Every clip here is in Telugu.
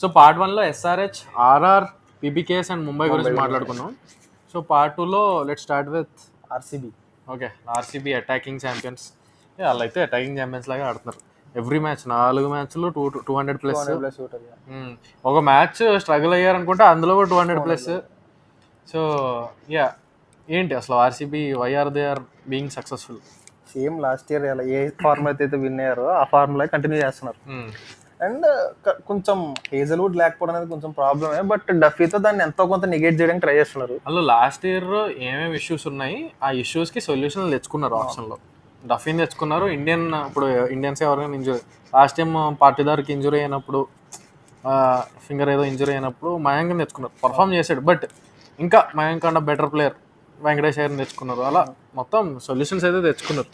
సో పార్ట్ 1లో SRH, RR, PBKS and Mumbai గురించి మాట్లాడుకున్నాం. సో పార్ట్ 2లో let start with RCB. Okay, RCB attacking champions. వాళ్ళు అయితే అటాకింగ్ ఛాంపియన్స్ లాగా ఆడుతున్నారు. ఎవ్రీ మ్యాచ్ 4 మ్యాచ్లు 200+. ఒక మ్యాచ్ స్ట్రగుల్ అయ్యారు అనుకుంటే అందులో కూడా 200+. సో యా, ఏంటి అసలు RCB why are they are being successful? Same last year ఎలా ఏ ఫార్ములా అయితే విన్ అయ్యారో ఆ ఫార్ములా కంటిన్యూ చేస్తున్నారు. అండ్ కొంచెం హేజల్వుడ్ లేకపోవడం అనేది కొంచెం ప్రాబ్లమే, బట్ డఫీతో దాన్ని ఎంతో కొంత నెగేట్ చేయడానికి ట్రై చేస్తున్నారు. అసలు లాస్ట్ ఇయర్ ఏమేమి ఇష్యూస్ ఉన్నాయి ఆ ఇష్యూస్కి సొల్యూషన్ తెచ్చుకున్నారు. ఆప్షన్లో డఫీని తెచ్చుకున్నారు. ఇప్పుడు ఇండియన్స్ ఎవరైనా ఇంజురీ, లాస్ట్ టైం పార్టీదార్కి ఇంజురీ అయినప్పుడు, ఫింగర్ ఏదో ఇంజురీ అయినప్పుడు మయాంక్ని తెచ్చుకున్నారు. పర్ఫామ్ చేశాడు, బట్ ఇంకా మయాంక్ కన్నా బెటర్ ప్లేయర్ వెంకటేష్ అయ్యర్ని తెచ్చుకున్నారు. అలా మొత్తం సొల్యూషన్స్ అయితే తెచ్చుకున్నారు.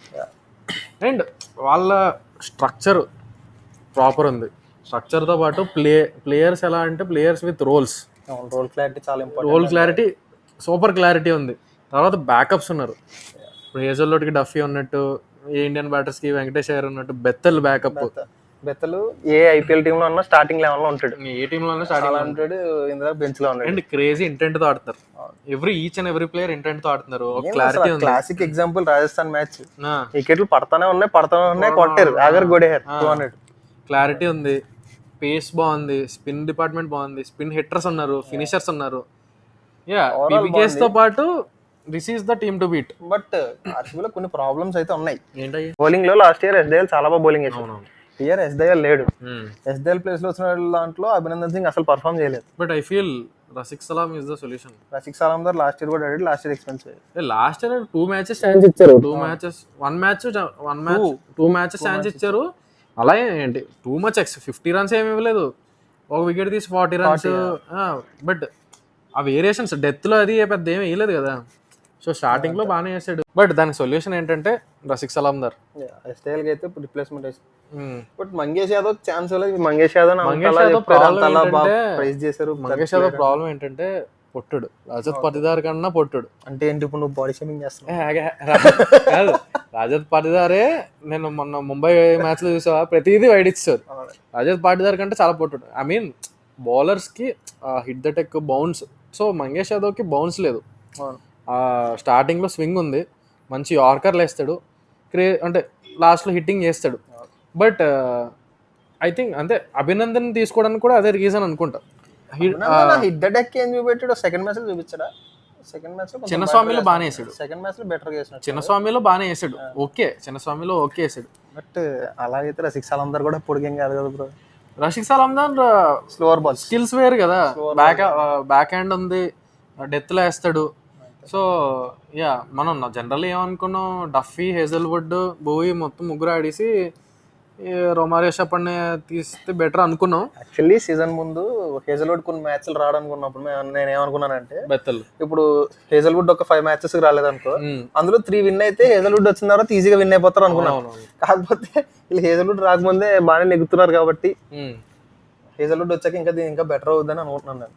అండ్ వాళ్ళ స్ట్రక్చర్ ప్రాపర్ ఉంది. స్ట్రక్చర్తో పాటు ప్లేయర్స్ ఎలా అంటే ప్లేయర్స్ విత్ రోల్ క్లారిటీ చాలా important. Role clarity, super clarity ఉంది. తర్వాత బ్యాకప్స్ ఉన్నారు. ఇప్పుడు హేజల్వుడ్కి డఫీ ఉన్నట్టు, ఏ ఇండియన్ బ్యాటర్స్కి వెంకటేష్ అయ్యర్ ఉన్నట్టు బెత్తల్ బ్యాకప్. బెత్తలు ఏ ఐపీఎల్ టీంలో ఉన్నా స్టార్టింగ్ లెవెల్లో ఉంటాడు. ఏ టీంలో ఉన్నా స్టార్టింగ్ ఉంటాడు, ఇందులో బెంచ్లో ఉన్నాడు. అండ్ క్రేజీ ఇంటెంట్తో ఆడుతున్నారు. ఈచ్ అండ్ ఎవ్రీ ప్లేయర్ ఇంటెంట్తో ఆడుతున్నారు. క్లారిటీ ఉంది. క్లాసిక్ ఎగ్జాంపుల్ రాజస్థాన్ మ్యాచ్, వికెట్లు పడతానే ఉన్నాయి, కొట్టారు, ఆగర్ కొడేశారు 200. క్లారిటీ ఉంది, పేస్ బాగుంది, స్పిన్ డిపార్ట్మెంట్ బాగుంది, స్పిన్ హిట్టర్స్ ఉన్నారు, ఫినిషర్స్ ఉన్నారు. యా, పీబీకేఎస్ తో పాటు this is the team to beat. But ఆర్సీబీలో కొన్ని ప్రాబ్లమ్స్ అయితే ఉన్నాయి. ఏంటయ్యి? బౌలింగ్ లో లాస్ట్ ఇయర్ ఎస్డేఎల్ చాలా బాగా బౌలింగ్ వేసాడు. ఇయర్ ఎస్డేఎల్ లేడు. ఎస్డేఎల్ ప్లేస్ లో వచ్చిన దాంట్లో అభినందన్ సింగ్ అసలు పర్ఫామ్ చేయలేదు. But I feel Rasikh Salam is the solution. Rasikh Salam Dar last year కూడా ఆడాడు. Last year expensive. Last year 2 matches chance ఇచ్చారు. 2 మ్యాచెస్ ఛాన్స్ ఇచ్చారు. అలాగే ఏంటి టూ మచ్ 50 రన్స్ ఏమి ఇవ్వలేదు. ఒక వికెట్ తీసి 40 రన్స్. బట్ ఆ వేరియేషన్స్ డెత్లో అది పెద్ద ఏమి వేయలేదు కదా. సో స్టార్టింగ్ లో బాగానే వేసాడు. బట్ దానికి సొల్యూషన్ ఏంటంటే రసిక్ సలాం దార్. ఎస్డేఎల్కి అయితే రిప్లేస్మెంట్ వేసాడు. బట్ మంగేష్ యాదవ్ ఛాన్స్ లేదు. మంగేష్ యాదవ్ ప్రాబ్లం ఏంటంటే పొట్టుడు. రజత్ పాటిదార్ కన్నా పొట్టుడు. అంటే ఏంటి ఇప్పుడు నువ్వు బాడీ షేమింగ్ చేస్తున్నావు? కాదు, రజత్ పాటిదారే నేను మొన్న ముంబై మ్యాచ్ లో చూసా, ప్రతిదీ వైడ్ ఇచ్చారు. రజత్ పాటిదార్ కంటే చాలా పొట్టుడు. ఐ మీన్ బౌలర్స్ కి hit the tech, bounce. So Mangesh Yadav కి బౌన్స్ లేదు. స్టార్టింగ్ లో స్వింగ్ ఉంది, మంచి యార్కర్లు వేస్తాడు, అంటే లాస్ట్ లో హిట్టింగ్ చేస్తాడు. బట్ ఐ థింక్ అంతే, అభినందన్ తీసుకోవడానికి కూడా అదే రీజన్ అనుకుంటా. హిట్ ద డెక్ ఏం చూపెట్టాడు? సెకండ్ మ్యాచ్ లో చూపించాడా? సెకండ్ మ్యాచ్ లో చిన్నస్వామిలో బాగానే వేసాడు. సెకండ్ మ్యాచ్ లో బెటర్ చేసాడు. చిన్నస్వామిలో బాగానే వేసాడు. ఓకే, చిన్నస్వామిలో ఓకే వేసాడు. బట్ అలాగైతే రసిక్ సలాం దార్ కూడా పొడిగేం కాదు కదా bro. Rasikh Salam Dar slower ball skills వేరు కదా. బ్యాక్ హ్యాండ్ ఉంది, డెత్ లో వేస్తాడు. సో యా, మనం జనరల్ ఏమనుకున్నాం, డఫీ, హేజల్వుడ్, బోయి మొత్తం ముగ్గురు ఆడేసి రొమారియో షపర్ని తీస్తే బెటర్ అనుకున్నాం. యాక్చువల్లీ సీజన్ ముందు హేజల్వుడ్ కొన్ని మ్యాచ్లు రావడానుకున్నప్పుడు నేను ఏమనుకున్నానంటే, బెత్తల్ ఇప్పుడు హేజల్వుడ్ ఒక 5 మ్యాచెస్ రాలేదనుకో, అందులో 3 విన్ అయితే హేజల్వుడ్ వచ్చిన తర్వాత ఈజీగా విన్ అయిపోతారు అనుకున్నాను. కాకపోతే వీళ్ళు హేజల్వుడ్ రాకముందే బాగానే నెగ్గుతున్నారు కాబట్టి హేజల్వుడ్ వచ్చాక ఇంకా బెటర్ అవుతుందని అనుకుంటున్నాను నేను.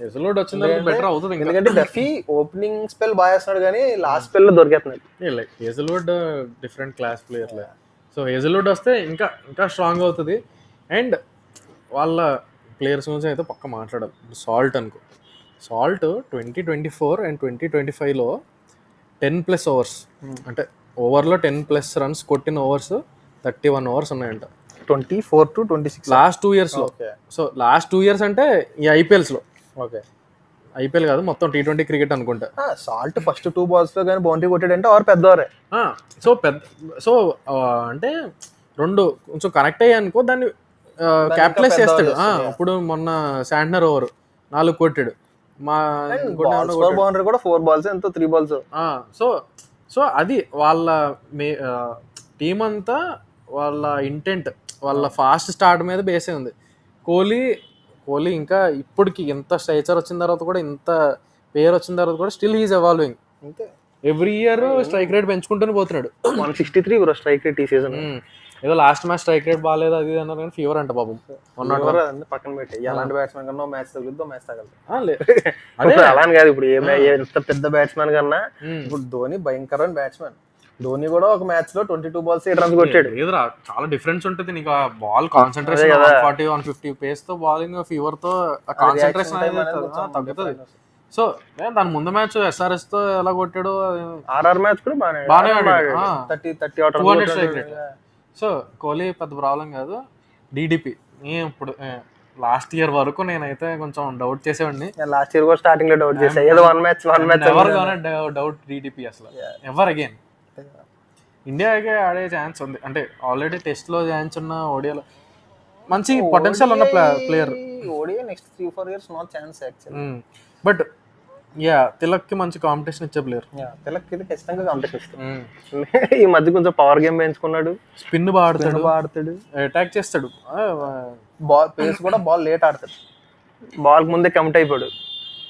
హేజల్వుడ్ వచ్చిన బెటర్ అవుతుంది. ఎందుకంటే డఫీ ఓపెనింగ్ స్పెల్ బాగా వేస్తున్నాడు కానీ లాస్ట్ స్పెల్ లో దొరికేస్తున్నాడు. Hazlewood different class player. So Hazlewood వస్తే ఇంకా స్ట్రాంగ్ అవుతుంది. అండ్ వాళ్ళ ప్లేయర్స్ గురించి అయితే పక్క మాట్లాడాలి. సాల్ట్ అనుకో, సాల్ట్ 2024 అండ్ 2025లో 10+ ఓవర్స్, అంటే ఓవర్లో 10+ రన్స్ కొట్టిన ఓవర్స్ 31 ఓవర్స్ ఉన్నాయంట. 24 to 26 లాస్ట్ 2 yearsలో. సో లాస్ట్ 2 years అంటే ఈ ఐపీఎల్స్లో. ఓకే, ఐపీఎల్ కాదు, మొత్తం T20 క్రికెట్ అనుకుంటా. సాల్ట్ ఫస్ట్ 2 balls లో కానీ బౌండరీ కొట్టాడంటే ఆర్ పెద్దవారే. సో అంటే రెండు కొంచెం కనెక్ట్ అయ్యాయి అనుకో, దాన్ని క్యాపిటలైజ్ చేస్తాడు. ఇప్పుడు మొన్న శాంట్నర్ ఓవర్ 4 కొట్టాడు. బౌండరీ కూడా 4 balls ఎంతో 3 balls. సో అది వాళ్ళ టీం అంతా వాళ్ళ ఇంటెంట్, వాళ్ళ ఫాస్ట్ స్టార్ట్ మీద బేసే ఉంది. కోహ్లీ ఇంకా ఇప్పటికి ఎంత స్ట్రైచర్ వచ్చిన తర్వాత కూడా, ఇంత పేరు వచ్చిన తర్వాత కూడా స్టిల్ హీఈస్ ఎవాల్వింగ్. అంతే, ఎవ్రీ ఇయర్ స్ట్రైక్ రేట్ పెంచుకుంటూనే పోతున్నాడు. 163 బ్రో స్ట్రైక్ రేట్ ఈ సీజన్. ఏదో లాస్ట్ మ్యాచ్ స్ట్రైక్ రేట్ బాగాలేదు అది అన్నారు కానీ ఫీవర్ అంట పాపం. పక్కన పెట్టి ఎలాంటి బ్యాట్స్మెన్ కన్నా మ్యాచ్ తగులుద్దో మ్యాచ్ తగలదు. అదే అలా అని కాదు, ఇప్పుడు ఎంత పెద్ద బ్యాట్స్మెన్ కన్నా ఇప్పుడు ధోని భయంకరమైన బ్యాట్స్మెన్. ధోని కూడా ఒక మ్యాచ్ లో 22 balls 8 runs కొట్టాడు. లేదురా, చాలా డిఫరెన్స్ ఉంటుంది నీకు. ఆ బాల్ కాన్సన్ట్రేషన్ 140-150 పేస్ తో బౌలింగ్ ఫీవర్ తో కాన్సన్ట్రేషన్ అనేది తగ్గుతుంది. సో దాని ముందు మ్యాచ్ SRS తో ఎలా కొట్టాడు, ఆర్ఆర్ మ్యాచ్ కూడా బాగానే 200 స్ట్రైక్ రేట్. సో కోహ్లీ పెద్ద ప్రాబ్లం కాదు. DDP ఇప్పుడు లాస్ట్ ఇయర్ వరకు నేనైతే కొంచెం డౌట్ చేసేవాడిని. లాస్ట్ ఇయర్ కూడా స్టార్టింగ్ లో డౌట్ చేసా, ఏదో వన్ మ్యాచ్ ఎవర్ గానే డౌట్ DDP అసలు ఎవర్ అగైన్. ఇండియాకి ఆడే ఛాన్స్ ఉంది అంటే ఆల్రెడీ టెస్ట్ లో ఛాన్స్ ఉన్న, ఓడియాలో మంచి పొటెన్షియల్ ఉన్న ప్లేయర్. ఓడియా next 3-4 years no chance actually. But Tilak కి మంచి కాంపిటీషన్ ఇచ్చే ప్లేయర్. తిలక్ ఇది ఖచ్చితంగా కాంపిటీషన్ ఇస్తాడు. ఈ మధ్య కొంచెం పవర్ గేమ్ పెంచుకున్నాడు, స్పిన్ ఆడతాడు, అటాక్ చేస్తాడు, బాల్ పేస్ కూడా, బాల్ లేట్ ఆడతాడు, బాల్ ముందే కమిట్ అయిపోయాడు.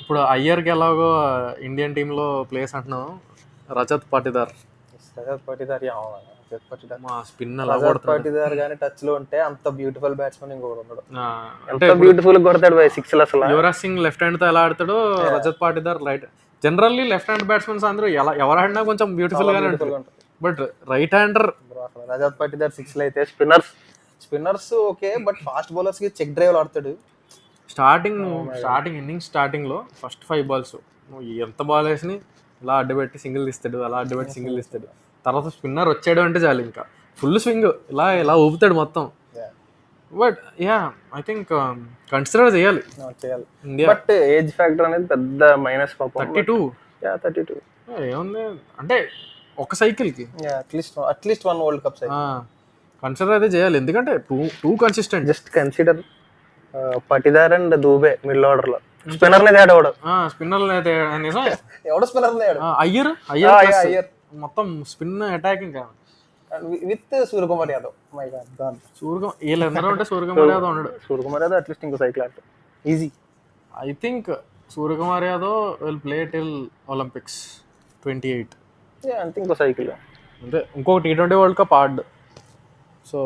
ఇప్పుడు అయ్యర్కి ఎలాగో ఇండియన్ టీమ్ లో ప్లేస్ అంటున్నావు, రజత్ పాటిదార్ మా స్పిన్ పాటిదార్ గానీ టచ్ లో ఉంటే అంత బ్యూటిఫుల్ బ్యాట్స్మెన్ ఇంకొకటి ఉన్నాడు. ఎంత బ్యూటిఫుల్ కొడతాడు సిక్స్ అసలు. యువరాజ్ సింగ్ లెఫ్ట్ హ్యాండ్ తో ఎలా ఆడతాడు, Rajat Patidar right. Generally left hand batsmen అందరూ ఎవరు ఆడినా కొంచెం బ్యూటిఫుల్ గానే ఉంటుంది. But right hander Rajat Patidar six లో అయితే spinners okay, but fast bowlers కి చెక్ డ్రైవ్ ఆడతాడు. స్టార్టింగ్ ఇన్నింగ్స్ స్టార్టింగ్ లో ఫస్ట్ 5 balls నువ్వు ఎంత బాల్ వేసి ఇలా అడ్డుపెట్టి సింగిల్ తీస్తాడు, అలా అడ్డుపెట్టి సింగిల్ తీస్తాడు. తర్వాత స్పిన్నర్ వచ్చాడు అంటే చాలు ఇంకా ఫుల్ స్వింగ్ ఇలా ఊపుతాడు మొత్తం. బట్ ఐ థింక్ కన్సిడర్ చేయాలి ఇండియా. బట్ ఏజ్ ఫ్యాక్టర్ అనేది పెద్ద మైనస్. 32 ఏముంది అంటే ఒక సైకిల్ కి at least 1 World Cup cycle consider అయితే చేయాలి. ఎందుకంటే too consistent. Just consider Patidar and Dube middle order లో. స్పిన్నర్ నే తేడాడు, స్పిన్నర్ నిజం. ఎవడో స్పిన్నర్ తేడాడు, అయ్యర్ మొత్తం spin attacking with Suryakumar Yadav. My god, వీళ్ళందరూ ఉంటే సూర్యకుమార్ యాదవ్ ఉన్నాడు. సూర్యకుమార్ యాదవ్ అట్లీస్ట్ ఇంకో సైకిల్ ఆడతాడు easy. I think Suryakumar Yadav will play till Olympics 28. అంతే, ఇంకో సైకిల్ అంటే ఇంకొక T20 World Cup ఆడ్. సో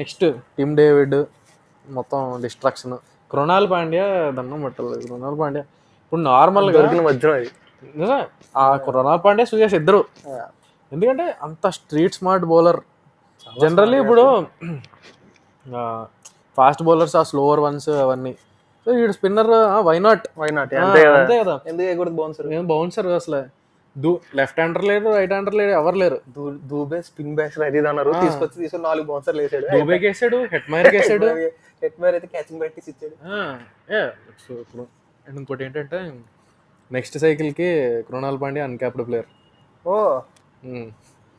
నెక్స్ట్ టిమ్ డేవిడ్ మొత్తం డిస్ట్రాక్షన్. కృణాల్ పాండ్యా దన్నం పట్టలేదు. కృణాల్ పాండ్యా ఇప్పుడు నార్మల్గా మధ్యలో ఆ కృణాల్ పాండ్యా సుయాష్ ఇద్దరు. ఎందుకంటే అంత స్ట్రీట్ స్మార్ట్ బౌలర్. జనరల్లీ ఇప్పుడు ఫాస్ట్ బౌలర్స్ ఆ స్లోవర్ వన్స్ అవన్నీ. సో వీడు స్పిన్నర్, వై నాట్ అంతే కదా. ఎందుకు బౌన్సర్ అసలు లెఫ్ట్ హ్యాండర్ లేడు, రైట్ హ్యాండర్ లేడు, ఎవరు లేరు. దూబే స్పిన్ బ్యాట్స్ అది అన్నారు, తీసుకొచ్చి 4 బౌన్సర్లు వేసాడు. దూబేకి వేసాడు, హెట్మైర్కి వేసాడు. హెట్మైర్ అయితే క్యాచింగ్ ప్రాక్టీస్ ఇచ్చాడు. సో ఇప్పుడు ఇంకోటి ఏంటంటే నెక్స్ట్ సైకిల్ కి Krunal Pandya uncapped player.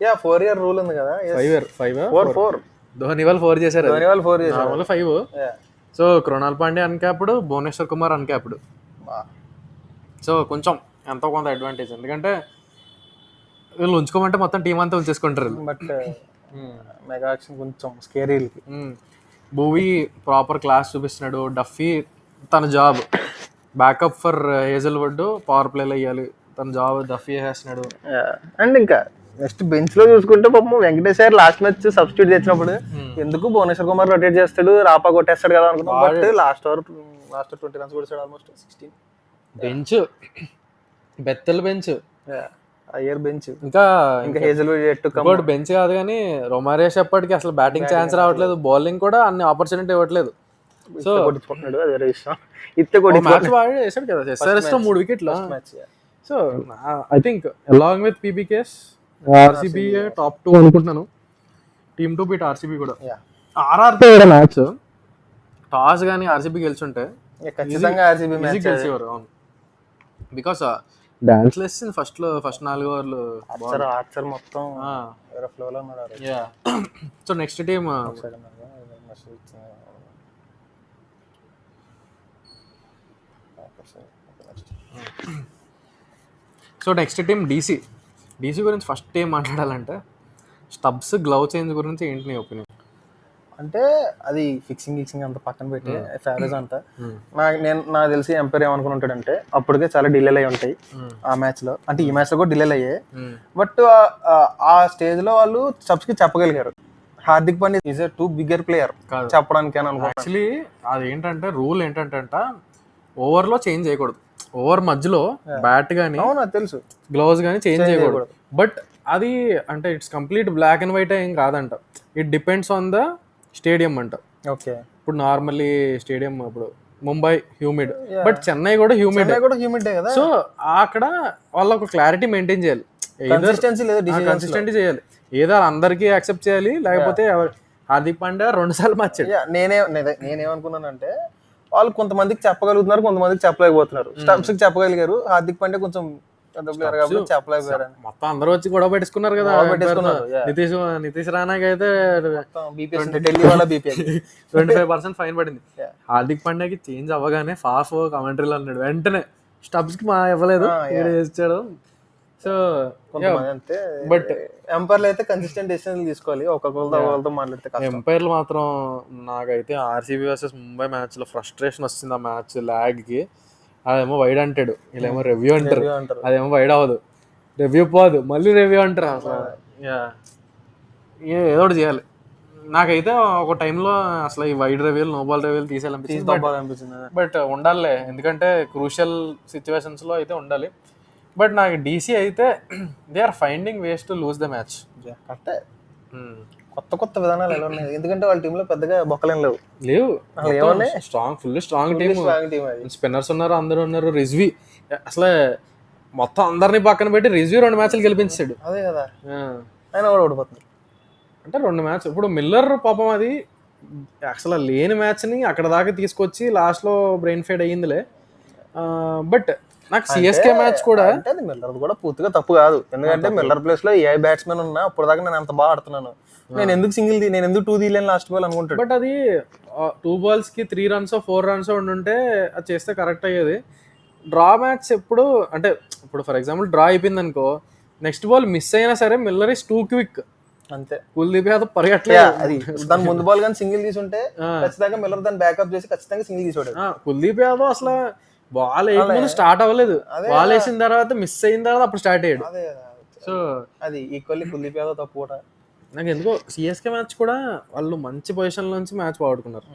4 year rule ఉంది కదా. 4 ధోని వాళ్ళు 4 చేశారు, 5. So Krunal Pandya uncapped, Bhuvneshwar Kumar uncapped. So కొంచెం ఎంతో కొంత అడ్వాంటేజ్. ఎందుకంటే వీళ్ళు ఉంచుకోమంటే మొత్తం టీం అంతా ఉంచేసుకుంటారు. బట్ మెగా యాక్షన్ కొంచెం స్కేరీ. భూవీ ప్రాపర్ క్లాస్ చూపిస్తున్నాడు. డఫీ తన job backup for Hazlewood, power ప్లేలో వేయాలి, తన జాబ్ డఫీ చేస్తున్నాడు. అండ్ ఇంకా నెక్స్ట్ బెంచ్ లో చూసుకుంటే పాపం వెంకటేష్ గారు లాస్ట్ మ్యాచ్ సబ్స్టిట్యూట్ చేసినప్పుడు ఎందుకు భువనేశ్వర్ కుమార్ రొటేట్ చేస్తాడు, రాపా కొట్టేస్తాడు కదా అనుకున్నాం. బట్ లాస్ట్ 20 runs కొట్టాడు, almost 16. Bench Bethell bench, Iyer bench, ఇంకా హేజల్వుడ్ బెంచ్ కాదు కానీ రొమారియో ఎప్పటికీ అసలు బ్యాటింగ్ ఛాన్స్ రావట్లేదు, బౌలింగ్ కూడా అన్ని ఆపర్చునిటీ ఇవ్వట్లేదు. సో కొట్టించుకుంటున్నాడు, అదే ఇష్టం. మ్యాచ్ బాగా చేశాడు కదా SRS తో 3 wickets. So I think along with PBKs RCB top 2 అనుకుంటున్నాను. టీమ్ 2 బీట్ RCB కూడా. RRతో మ్యాచ్ టాస్ కానీ RCB గెలిచుంటే ఖచ్చితంగా RCB మ్యాచ్ గెలిచేవారు. అవును, బికాస్ డాన్స్ లెసన్ ఫస్ట్ 4 ఓవర్లు ఆర్చర్ మొత్తం వేరే ఫ్లోలో ఉన్నాడు. సో నెక్స్ట్ టీమ్ DC గురించి ఫస్ట్ ఏం మాట్లాడాలంటే స్టబ్స్ గ్లవ్ చేంజ్ గురించి ఏంటి నీ ఒపీనియన్? అంటే అది ఫిక్సింగ్ అంత పక్కన పెట్టి ఫేవరేజ్ అంతా నాకు తెలిసి ఎంపైర్ ఏమనుకుని ఉంటాడంటే అప్పటికే చాలా డిలేలు అయి ఉంటాయి ఆ మ్యాచ్ లో, అంటే ఈ మ్యాచ్ లో కూడా డిలేలు అయ్యాయి. బట్ ఆ స్టేజ్ లో వాళ్ళు సబ్స్ కి చెప్పగలిగారు. Hardik Pandya is too bigger player చెప్పడానికి అని అనుకో. యాక్చువల్లీ అది ఏంటంటే రూల్ ఏంటంటే ఓవర్ లో చేంజ్ చేయకూడదు. ఓవర్ మధ్యలో బ్యాట్ గానీ తెలుసు, గ్లౌస్ గానీ చేంజ్ చేయకూడదు. బట్ అది అంటే it's complete black and white ఏం కాదంట, it depends on the stadium అంట. ఓకే, ఇప్పుడు నార్మల్లీ స్టేడియం ఇప్పుడు ముంబై హ్యూమిడ్, బట్ చెన్నై కూడా హ్యూమిడ్, కూడా హ్యూమిడే కదా. సో అక్కడ వాళ్ళు ఒక క్లారిటీ మెయింటైన్ చేయాలి, కన్సిస్టెంట్ చేయాలి, ఏదో అందరికీ యాక్సెప్ట్ చేయాలి, లేకపోతే హార్దిక్ పాండ్యా 2 సార్లు మార్చాడు. నేనేమనుకున్నానంటే వాళ్ళు కొంతమందికి చెప్పగలుగుతున్నారు, కొంతమందికి చెప్పలేకపోతున్నారు. స్టంప్స్ కి చెప్పగలిగారు, హార్దిక్ పాండ్యా కొంచెం పెద్ద ప్లేయర్ కాబట్టి చెప్పలేకపోయారు. మొత్తం అందరూ వచ్చి గొడవ పెట్టుకున్నారు కదా. నితీష్ రాణాకి అయితే 25% ఫైన్ పడింది. హార్దిక్ పాండ్యాకి చేంజ్ అవ్వగానే ఫాఫ్ కమెంటరీలో అన్నాడు, వెంటనే స్టబ్స్ కి ఇవ్వలేదు, ఇచ్చాడు. సో అంతే, బట్ ఎంపైర్లు అయితే కన్సిస్టెంట్ డెసిషన్ తీసుకోవాలి, ఒక్కొక్కరితో మాట్లాడితే. ఎంపైర్లు మాత్రం నాకైతే ఆర్సీబీ వర్సెస్ ముంబై మ్యాచ్ లో ఫ్రస్ట్రేషన్ వస్తుంది. ఆ మ్యాచ్ ల్యాగ్ కి అదేమో వైడ్ అంటాడు, వీళ్ళేమో రివ్యూ అంటారు, అదేమో వైడ్ అవ్వదు, రివ్యూ పోదు, మళ్ళీ రివ్యూ అంటారు. అసలు ఏదో ఒకటి చేయాలి. నాకైతే ఒక టైంలో అసలు ఈ వైడ్ రివ్యూలు, నో బాల్ రివ్యూలు తీసేయాలనిపించింది, బట్ ఉండాలి, ఎందుకంటే క్రూషియల్ సిచ్యువేషన్స్ లో అయితే ఉండాలి. బట్ నాకు డీసీ అయితే they are finding ways to lose the match. కరెక్టే, కొత్త విధానాలు ఎలా ఉన్నాయి, ఎందుకంటే వాళ్ళ టీంలో పెద్దగా బొక్కలేం లేవు. ఫుల్ స్ట్రాంగ్ టీమ్, స్పిన్నర్స్ ఉన్నారు, అందరూ ఉన్నారు. రిజ్వీ అసలు మొత్తం అందరినీ పక్కన పెట్టి రిజ్వీ 2 మ్యాచ్లు గెలిపించాడు. అదే కదా, ఆయన కూడా ఓడిపోతుంది అంటే 2 మ్యాచ్. ఇప్పుడు మిల్లర్ పాపం అది అసలు లేని మ్యాచ్ని అక్కడ దాకా తీసుకొచ్చి లాస్ట్లో బ్రెయిన్ ఫేడ్ అయ్యిందిలే. బట్ నాకు సిఎస్కే మ్యాచ్ కూడా అంటే మిల్లర్ కూడా పూర్తిగా తప్పు కాదు, ఎందుకంటే మిల్లర్ ప్లేస్ లో ఏ బ్యాట్స్మెన్ ఉన్నా అప్పుడు దాకా నేను అంత బాగా ఆడుతున్నాను, నేను ఎందుకు 2 తీయలేను లాస్ట్ బాల్ అనుకుంటాడు. బట్ అది 2 balls కి 3 runs 4 runs ఉండుంటే అది చేస్తే కరెక్ట్ అయ్యేది. డ్రా మ్యాచ్ ఎప్పుడు అంటే ఇప్పుడు ఫర్ ఎగ్జాంపుల్ డ్రా అయిపోయింది అనుకో, నెక్స్ట్ బాల్ మిస్ అయినా సరే మిల్లర్ ఇస్ టూ క్విక్, అంతే. కుల్దీప్ యాదవ్ పరిగెట్లేదు, అది దాని ముందు బాల్ కానీ సింగిల్ తీసుంటే ఖచ్చితంగా మిల్లర్ దాన్ని బ్యాకప్ చేసి ఖచ్చితంగా సింగిల్ తీసాడు. కుల్దీప్ యాదవ్ అసలు బాల్ వేయకముందు స్టార్ట్ అవ్వలేదు, బాల్ వేసిన తర్వాత మిస్ అయిన తర్వాత అప్పుడు స్టార్ట్ అయ్యాడు. సో అది ఈక్వల్లీ కుల్దీప్ యాదవ్ తప్పు కూడా. నాకు ఎందుకో సిఎస్కే మ్యాచ్ కూడా వాళ్ళు మంచి పొజిషన్ నుంచి మ్యాచ్ పోగొట్టుకున్నారు.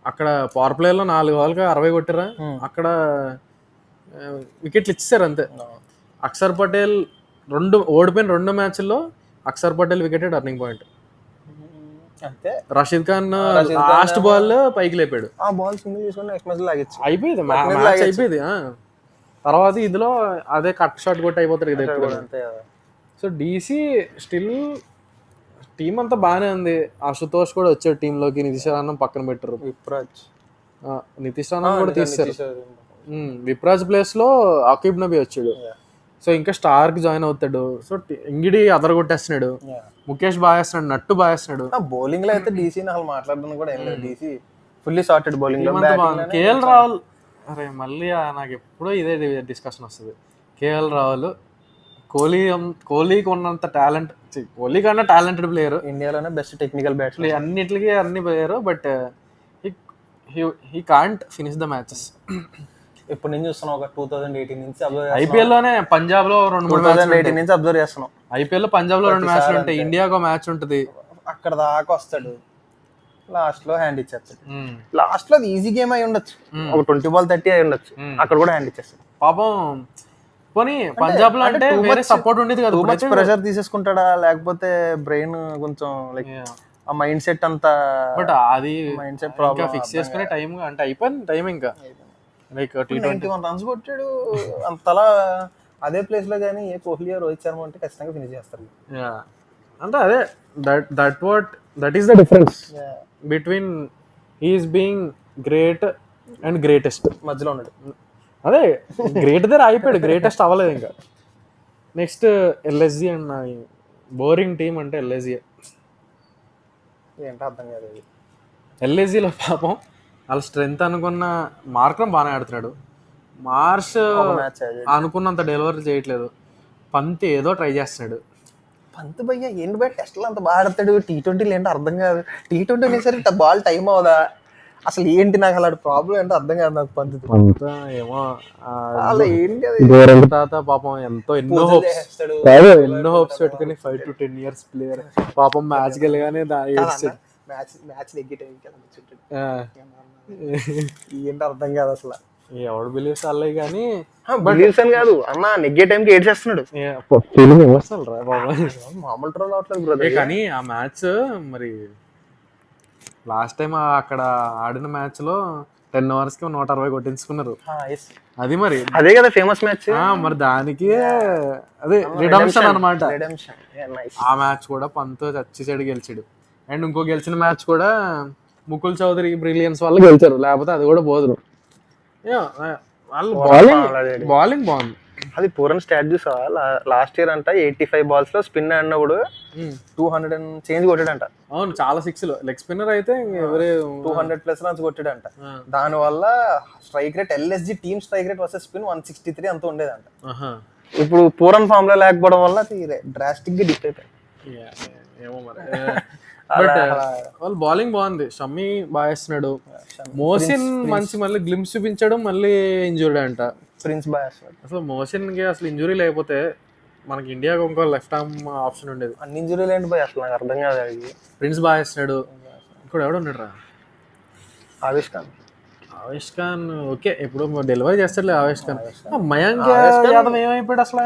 అక్కడ పవర్ ప్లేలో 4 balls 60 కొట్టారా, అక్కడ వికెట్లు ఇచ్చేసారు అంతే. అక్షర్ పటేల్ ఓడిపోయిన 2 మ్యాచ్ల్లో Axar Patel wicket turning point అంతే. రషీద్ ఖాన్ లాస్ట్ బాల్ పైకి లేపాడు, ఆ బాల్ సింగిల్ తీసుకొని నెక్స్ట్ మ్యాచ్ లాగొచ్చు, అయిపోయింది మ్యాచ్ అయిపోయింది. తర్వాత ఇందులో అదే కట్ షాట్ కొట్టి అయిపోతారు కదా. సో డీసీ స్టిల్ టీం అంతా బాగానే ఉంది. అశుతోష్ కూడా వచ్చాడు టీంలోకి, నితీష్ రాణా పక్కన పెట్టారు, నితీష్ రాణా కూడా తీస్తారు. విప్రాజ్ ప్లేస్ లో అకీబ్ నబీ వచ్చాడు, సో ఇంకా స్టార్ కి జాయిన్ అవుతాడు. సో ఇంగిడి అదర కొట్టేస్తున్నాడు, ముఖేష్ బాగా వేస్తున్నాడు, నట్టు బాగా వేస్తున్నాడు. బౌలింగ్ లో అయితే డీసీ అసలు మాట్లాడడం కూడా ఏం లేదు, డీసీ ఫుల్లీ సార్టెడ్ బౌలింగ్ లో. కేఎల్ రాహుల్, అరే మళ్ళీ నాకు ఎప్పుడో ఇదే డిస్కషన్ వస్తుంది. కేఎల్ రాహుల్ కోహ్లీకి ఉన్నంత టాలెంట్, కోహ్లీ కన్నా టాలెంటెడ్ ప్లేయర్, ఇండియాలోనే బెస్ట్ టెక్నికల్ బ్యాట్స్మెన్, అన్నిటికీ అన్ని player, but he can't finish the matches. ఇప్పుడు నేను చూస్తున్నాం ఒక 2018 నుంచి ఐపీఎల్ లోనే పంజాబ్ లో 2018 నుంచి అబ్జర్వ్ చేస్తున్నాం. ఐపీఎల్ లో పంజాబ్ లో 2 మ్యాచ్లు ఉంటాయి, ఇండియాకు ఒక మ్యాచ్ ఉంటుంది, అక్కడ దాకా వస్తాడు, లాస్ట్ లో హ్యాండ్ ఇచ్చేస్తాడు. లాస్ట్ లో అది ఈజీ గేమ్ అయి ఉండొచ్చు, ఒక 20 ball 30 అయి ఉండొచ్చు, అక్కడ కూడా హ్యాండ్ ఇచ్చేస్తాడు పాపం. పోనీ పంజాబ్ లో అంటే వేరే సపోర్ట్ ఉండేది కదా, ప్రెషర్ తీసేసుకుంటాడా, లేకపోతే బ్రెయిన్ కొంచెం లైక్ ఆ మైండ్ సెట్ అంతా, బట్ అది మైండ్ సెట్ ప్రాబ్లం ఫిక్స్ చేసుకునే టైం అంటే అయిపోయింది టైం. ఇంకా లైక్ 91 runs కొట్టాడు అంతలా అదే ప్లేస్ లో, కానీ ఏ కోహ్లీ రోహిత్ శర్మ అంటే ఖచ్చితంగా ఫినిష్ చేస్తారు. అంటే అదే that is the difference between he's being great and greatest. మధ్యలో ఉన్నాడు, అదే గ్రేట్ దగ్గర అయిపోయాడు, గ్రేటెస్ట్ అవ్వలేదు. ఇంకా నెక్స్ట్ ఎల్ఎస్జి అండ్ నా బోరింగ్ టీం అంటే ఎల్ఎస్జి ఏంటో అర్థం కాదు. ఎల్ఎస్జిలో పాపం వాళ్ళ స్ట్రెంత్ అనుకున్న మార్క్రమ్ బాగానే ఆడుతున్నాడు, మార్ష్ అనుకున్నంత డెలివరీ చేయట్లేదు, పంత్ ఏదో ట్రై చేస్తున్నాడు. పంత్ భయ్య ఏంటి బయట టెస్ట్లో అంత బాగా ఆడతాడు, T20 ఏంటో అర్థం కాదు. T20 అనేసరి బాల్ టైం అవదా అసలు, ఏంటి నాకు అలాంటి ప్రాబ్లం ఏంటో అర్థం కాదు నాకు. పంత్ ఏమో ఏంటి తాత పాపం ఎన్నో హోప్స్ పెట్టుకుని 5 to 10 years ప్లేయర్ పాపం మ్యాచ్ గెలగానే మ్యాచ్ నెగ్గి టైంకి ఏంటో అర్థం కాదు అసలు. ఎవడు బిలీవ్స్ అల్లే కానీ బిలీవ్స్ అని కాదు అన్న, నెగ్గే టైంకి ఏడ్ చేస్తున్నాడు. ఫీలింగ్ ఎమోషనల్ రా బాబు. మామూలు ట్రోల్ అవట్లేదు బ్రదర్. కానీ ఆ మ్యాచ్ మరి లాస్ట్ టైం అక్కడ ఆడిన మ్యాచ్ లో 10 overs కి 160 కొట్టించుకున్నారు. అది మరి అదే కదా ఫేమస్ మ్యాచ్. మరి దానికి అదే రిడమ్షన్ అనమాట. ఆ మ్యాచ్ కూడా పంత్ చచ్చి సైడ్ గెలిచాడు. అండ్ ఇంకో గెలిచిన మ్యాచ్ కూడా ముకుల్ చౌదరి బ్రిలియన్స్ వల్ల గెలిచారు, లేకపోతే అది కూడా పోదురు. వాళ్ళు బౌలింగ్ బాగుంది. అది పూరన్ స్టాట్ చూసా, లాస్ట్ ఇయర్ అంట 85 balls లో స్పిన్ ఆడినప్పుడు 200 and చేంజ్ కొట్టాడంట. అవును, చాలా సిక్స్లు. లెగ్ స్పిన్నర్ అయితే 200+ runs కొట్టాడంట. దాని వల్ల strike rate LSG team strike rate versus spin 163 అంత ఉండేదంట. ఇప్పుడు పూరన్ ఫామ్ లో లేకపోవడం వల్ల డ్రాస్టిక్ గా డిప్ అయిపోయింది. ఏమో మరి. బట్ వాళ్ళు బౌలింగ్ బాగుంది. షమ్మి బాగా వేస్తున్నాడు. మోసిన్ మంచి మళ్ళీ గ్లిమ్స్ చూపించాడు, మళ్ళీ ఇంజూరీ అంట. ప్రిన్స్ బాగా అసలు మోసిన్ కి అసలు ఇంజురీ లేకపోతే మనకి ఇండియాకి ఇంకో లెఫ్ట్ ఆర్మ్ ఆప్షన్ ఉండేది. అన్ని ఇంజురీలు ఏంటి బాయ్ అసలు నాకు అర్థం కాదు. ప్రిన్స్ బాగా వేస్తున్నాడు. ఇక్కడ ఎవడు ఉన్నాడు రా, ఆవేష్ ఖాన్. ఓకే, ఇప్పుడు డెలివరీ చేస్తాడులే ఆవేష్ ఖాన్. మయాంక్ యాదవ్ ఏమైపోయాడు అసలు?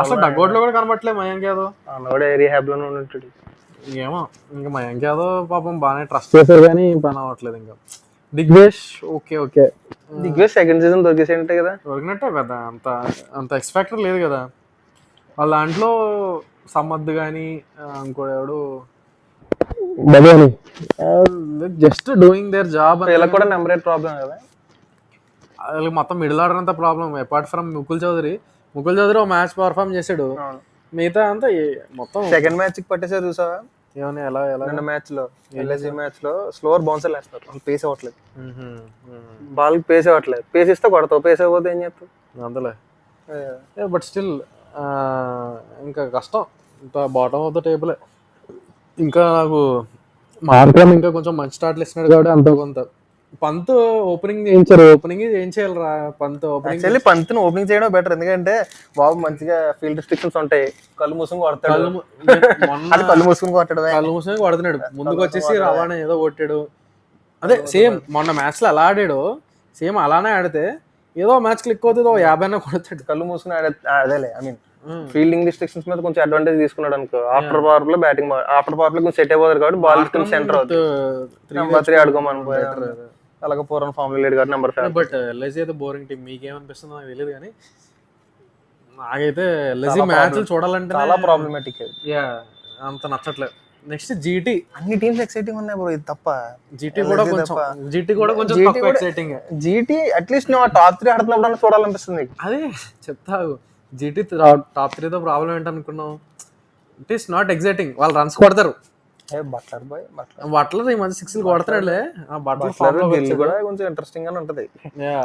అసలు డగ్అవుట్ లో కూడా కనబట్టలేదు మయాంక్ యాదవ్. రీహాబ్ లోనే ఉంటాడు. ఏమో ఇంకా మయాంక్ యాదవ్ పాపం బాగానే ట్రస్ట్ చేశారు కానీ పని అవ్వట్లేదు. ఇంకా Digvesh okay Digvesh second season దొరికేసేంటే కదా, దొరికినట్టే కదా. అంత ఎక్స్పెక్టర్ లేదు కదా వాళ్ళ దాంట్లో. సమ్మద్ కానీ ఇంకోటి ఎవడు జస్ట్ డూయింగ్ దేర్ జాబ్. వీళ్ళకి కూడా నెంబర్ 8 ప్రాబ్లం కదా. వాళ్ళకి మొత్తం మిడిల్ ఆర్డర్ అంతా problem. Apart from Mukul Choudhary ఒక మ్యాచ్ పర్ఫార్మ్ చేశాడు. మిగతా అంతా మొత్తం సెకండ్ మ్యాచ్ కి పట్టేసారు చూసావా? ఏమన్నా ఎలా మ్యాచ్ లో LSG మ్యాచ్ లో స్లోవర్ బౌన్సర్ వేస్తారు. వాళ్ళు పేస్ అవ్వట్లేదు, బాల్ పేస్ అవ్వట్లేదు. పేస్ ఇస్తే కొడతావు, పేస్ అవ్వకపోతే ఏం చేస్తావు? అందులో బట్ స్టిల్ ఇంకా కష్టం. ఇంకా బాటమ్ ఆఫ్ ద టేబుల్. ఇంకా నాకు మార్క్రమ్ ఇంకా కొంచెం మంచి స్టార్ట్లు ఇస్తున్నాడు కాబట్టి అంత కొంత. పంత్ ఓపెనింగ్ చేయించాలిరా. పంత్ని ఓపెనింగ్ చేయడం బెటర్, ఎందుకంటే బాబు మంచిగా ఫీల్డ్ రిస్ట్రిక్షన్స్ ఉంటాయి. కళ్ళు మూసుకుని కొడతాడు. కళ్ళు మూసుకుని కొడుతున్నాడు. ముందుకు వచ్చేసి రవాణా ఏదో కొట్టాడు. అదే సేమ్ మొన్న మ్యాచ్ లో ఎలా ఆడాడు, సేమ్ అలానే ఆడితే ఏదో మ్యాచ్ క్లిక్ అవుతుంది, 50 కొడతాడు. కళ్ళు మూసుకుని అదేలే. ఐ మీన్ ఫీల్డింగ్ రిస్ట్రిక్షన్స్ మీద కొంచెం అడ్వాంటేజ్ తీసుకున్నాడు అనుకో. ఆఫ్టర్ పవర్ లో బ్యాటింగ్, ఆఫ్టర్ పవర్ లో కొంచెం సెట్ అయిపోతారు కాబట్టి బాల్ సెంటర్ అవుతుంది. నెంబర్ 3 ఆడుకోమని అలాగే పూర్వం ఫామ్ లో లేడు కాబట్టి నెంబర్ 5. బట్ LSG అయితే బోరింగ్ టీం. మీకేమనిపిస్తుందో నాకు తెలియదు కానీ నాకైతే LSG మ్యాచ్ చూడాలంటే చాలా ప్రాబ్లమాటిక్. అంత నచ్చట్లేదు. Next GT. అన్ని టీమ్స్ ఎక్సైటింగ్ ఉన్నాయి బ్రో, ఇది తప్ప. GT కూడా కొంచెం ఎక్సైటింగ్. GT అట్లీస్ట్ నువ్వు టాప్ 3 ఆడుతున్నప్పుడు చూడాలనిపిస్తుంది. అదే చెప్తావు. GT టాప్ 3తో ప్రాబ్లం ఏంటనుకున్నావు? It is not exciting. వాళ్ళు రన్స్ కొడతారు. బట్లర్ ఈ మధ్య 6 కొడతాడులే. బట్లర్ కూడా కొంచెం ఇంట్రెస్టింగ్ గానే ఉంటది.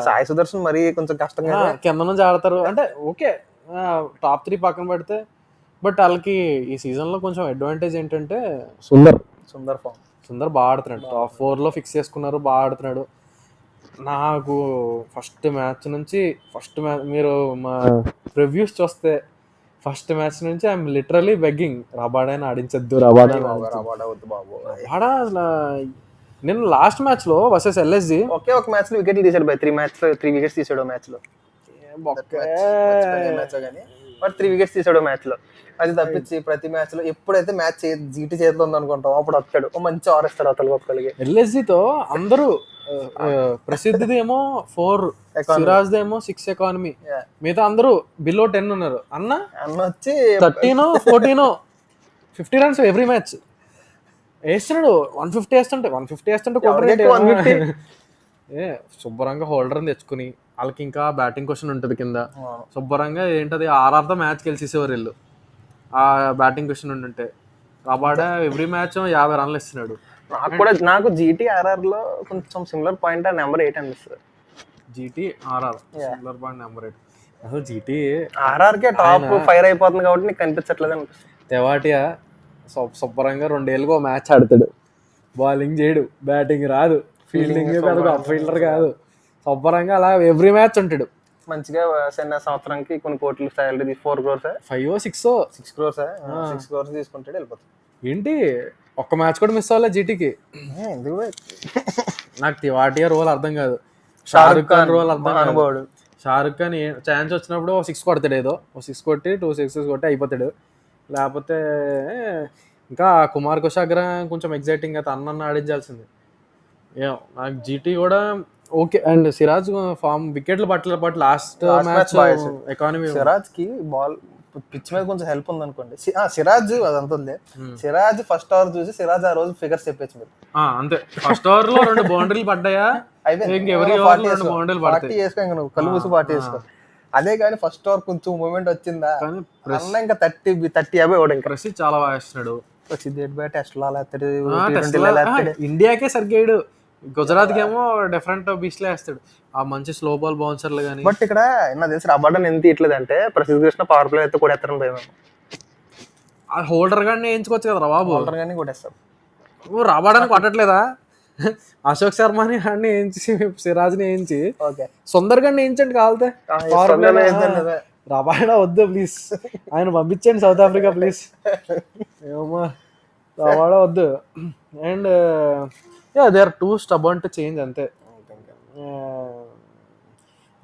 సాయి సుదర్శన్ మరి కొంచెం కష్టంగా కింద నుంచి ఆడతారు. అంటే ఓకే టాప్ 3 పక్కన పెడితే, బట్ వాళ్ళకి ఈ సీజన్ లో కొంచెం అడ్వాంటేజ్ ఏంటంటే సుందర్ బాగా ఆడుతున్నాడు. టాప్ 4 లో ఫిక్స్ చేసుకున్నారు, బాగా ఆడుతున్నాడు. నాకు ఫస్ట్ మ్యాచ్ మీరు మా రివ్యూస్ చూస్తే ఫస్ట్ మ్యాచ్ నుంచి ఐఎమ్ లిటరలీ బెగ్గింగ్, రబాడాని ఆడించద్దు. రబాడా అసలు నేను లాస్ట్ మ్యాచ్ లో వర్సెస్ LSG ఒకే ఒక మ్యాచ్ లో వికెట్లు తీసాడు. 3 వికెట్స్ తీసాడు మ్యాచ్ లో. బట్ 3 వికెట్స్ తీసాడు మ్యాచ్ లో. అది తప్పించి ప్రతి మ్యాచ్ లో ఎప్పుడైతే మ్యాచ్ GT చేతిలో ఉంది అనుకుంటాం అప్పుడు వస్తాడు, మంచి ఆరేస్తాడు అవతల ఒక్కలికి. LSG తో అందరూ ప్రసిద్ధిది ఏమో 4, సిరాజ్ ఏమో 6 ఎకానమీ, మిగతా అందరూ బిలో 10 ఉన్నారు. అన్న వచ్చి 13, 14, 50 runs ఎవ్రీ మ్యాచ్ వేస్తున్నాడు. 150 వేస్తుంటే శుభ్రంగా హోల్డర్ తెచ్చుకుని వాళ్ళకి ఇంకా బ్యాటింగ్ క్వశ్చన్ ఉంటుంది కింద. శుభ్రంగా ఏంటది RRతో మ్యాచ్ గెలిచేసేవారు వీళ్ళు. ఆ బ్యాటింగ్ క్వశ్చన్ ఉంటుంటే రబాడా ఎవ్రీ మ్యాచ్ 50 runs ఇస్తున్నాడు. నాకు GT RR లో కొంచెం సిమిలర్ పాయింట్ నెంబర్ 8 అనిపిస్తుంది. GT RR similar point number 8. అసలు GT RR కే టాప్ 5 అయిపోతుంది కాబట్టి నీకు కనిపించట్లేదు అనిపిస్తుంది. తెవాటియా శుభ్రంగా 2 ఏళ్ళుగా మ్యాచ్ ఆడతాడు. బౌలింగ్ చేయడు, బ్యాటింగ్ రాదు, ఫీల్డింగ్ కాదు, అప్ ఫీల్డర్ కాదు. శుభ్రంగా అలా ఎవ్రీ మ్యాచ్ ఉంటాడు. మంచిగా సంవత్సరానికి కొన్ని కోట్లు సాలరీ 4 crores 5 6 crores తీసుకుంటాడు, వెళ్ళిపోతాడు. ఏంటి ఒక్క మ్యాచ్ కూడా మిస్ అవ్వలే GTకి. నాకు తివాటియా రోల్ అర్థం కాదు. షారుఖ్ ఖాన్ రోల్ అర్థం కాదు. అనుభవాడు. షారుఖ్ ఖాన్ ఛాన్స్ వచ్చినప్పుడు 6 కొడతాడు, ఏదో 6 కొట్టి 2 6 కొట్టి అయిపోతాడు. లేకపోతే ఇంకా కుమార్ కుషాగ్ర కొంచెం ఎగ్జైటింగ్ అయితే అన్న ఆడించాల్సింది. ఏమో నాకు జీటీ కూడా ఓకే. అండ్ సిరాజ్ ఫామ్ వికెట్లు పట్టలేదు, but last match economy Siraj కి బాల్ పిచ్ మీద కొంచెం హెల్ప్ ఉంది అనుకోండి. సిరాజ్ అదంతా ఉంది. సిరాజ్ ఫస్ట్ ఓవర్ చూసి సిరాజ్ ఆ రోజు ఫిగర్స్ చెప్పేసి మీరు అంతే. ఫస్ట్ ఓవర్ లో 2 బౌండరీలు పడ్డాయా, ఎవరి ఓవర్ లో 2 బౌండరీలు పడతాయి. చేసుకో ఇంకా నువ్వు కళ్ళు మూసి పార్టీ చేసుకో. అదే కానీ ఫస్ట్ ఓవర్ కొంచెం మూమెంట్ వచ్చిందా అన్న ఇంకా 30-50 కూడా ఇంకా ప్రసిద్ధి చాలా బాగా వేస్తున్నాడు. ఇండియాకే సరిగ్గాడు, గుజరాత్ ఏమో డిఫరెంట్ బీచ్లో వేస్తాడు. ఆ మంచి స్లో బాల్ బౌన్సర్లు కానీ. బట్ ఇక్కడ నాకు తెలిసి రబాడాని ఎంత ఇట్లేదు అంటే ప్రసిద్ధ్ కృష్ణ పవర్ ప్లే అయితే కూడా ఎత్తారని భయం. ఆ హోల్డర్ గాని వేయించుకోవచ్చు కదా బాబు. హోల్డర్ గాని కొట్టేస్తాం. రబాడాని కొట్టట్లేదా? అశోక్ శర్మని అన్ని వేయించి సిరాజ్ని వేయించి సుందర్ గారిని వేయించండి కావాలితే. రబాడా వద్దు ప్లీజ్, ఆయన పంపించండి సౌత్ ఆఫ్రికా ప్లీజ్. ఏమో రబాడా వద్దు. And they are too stubborn to change అంతే.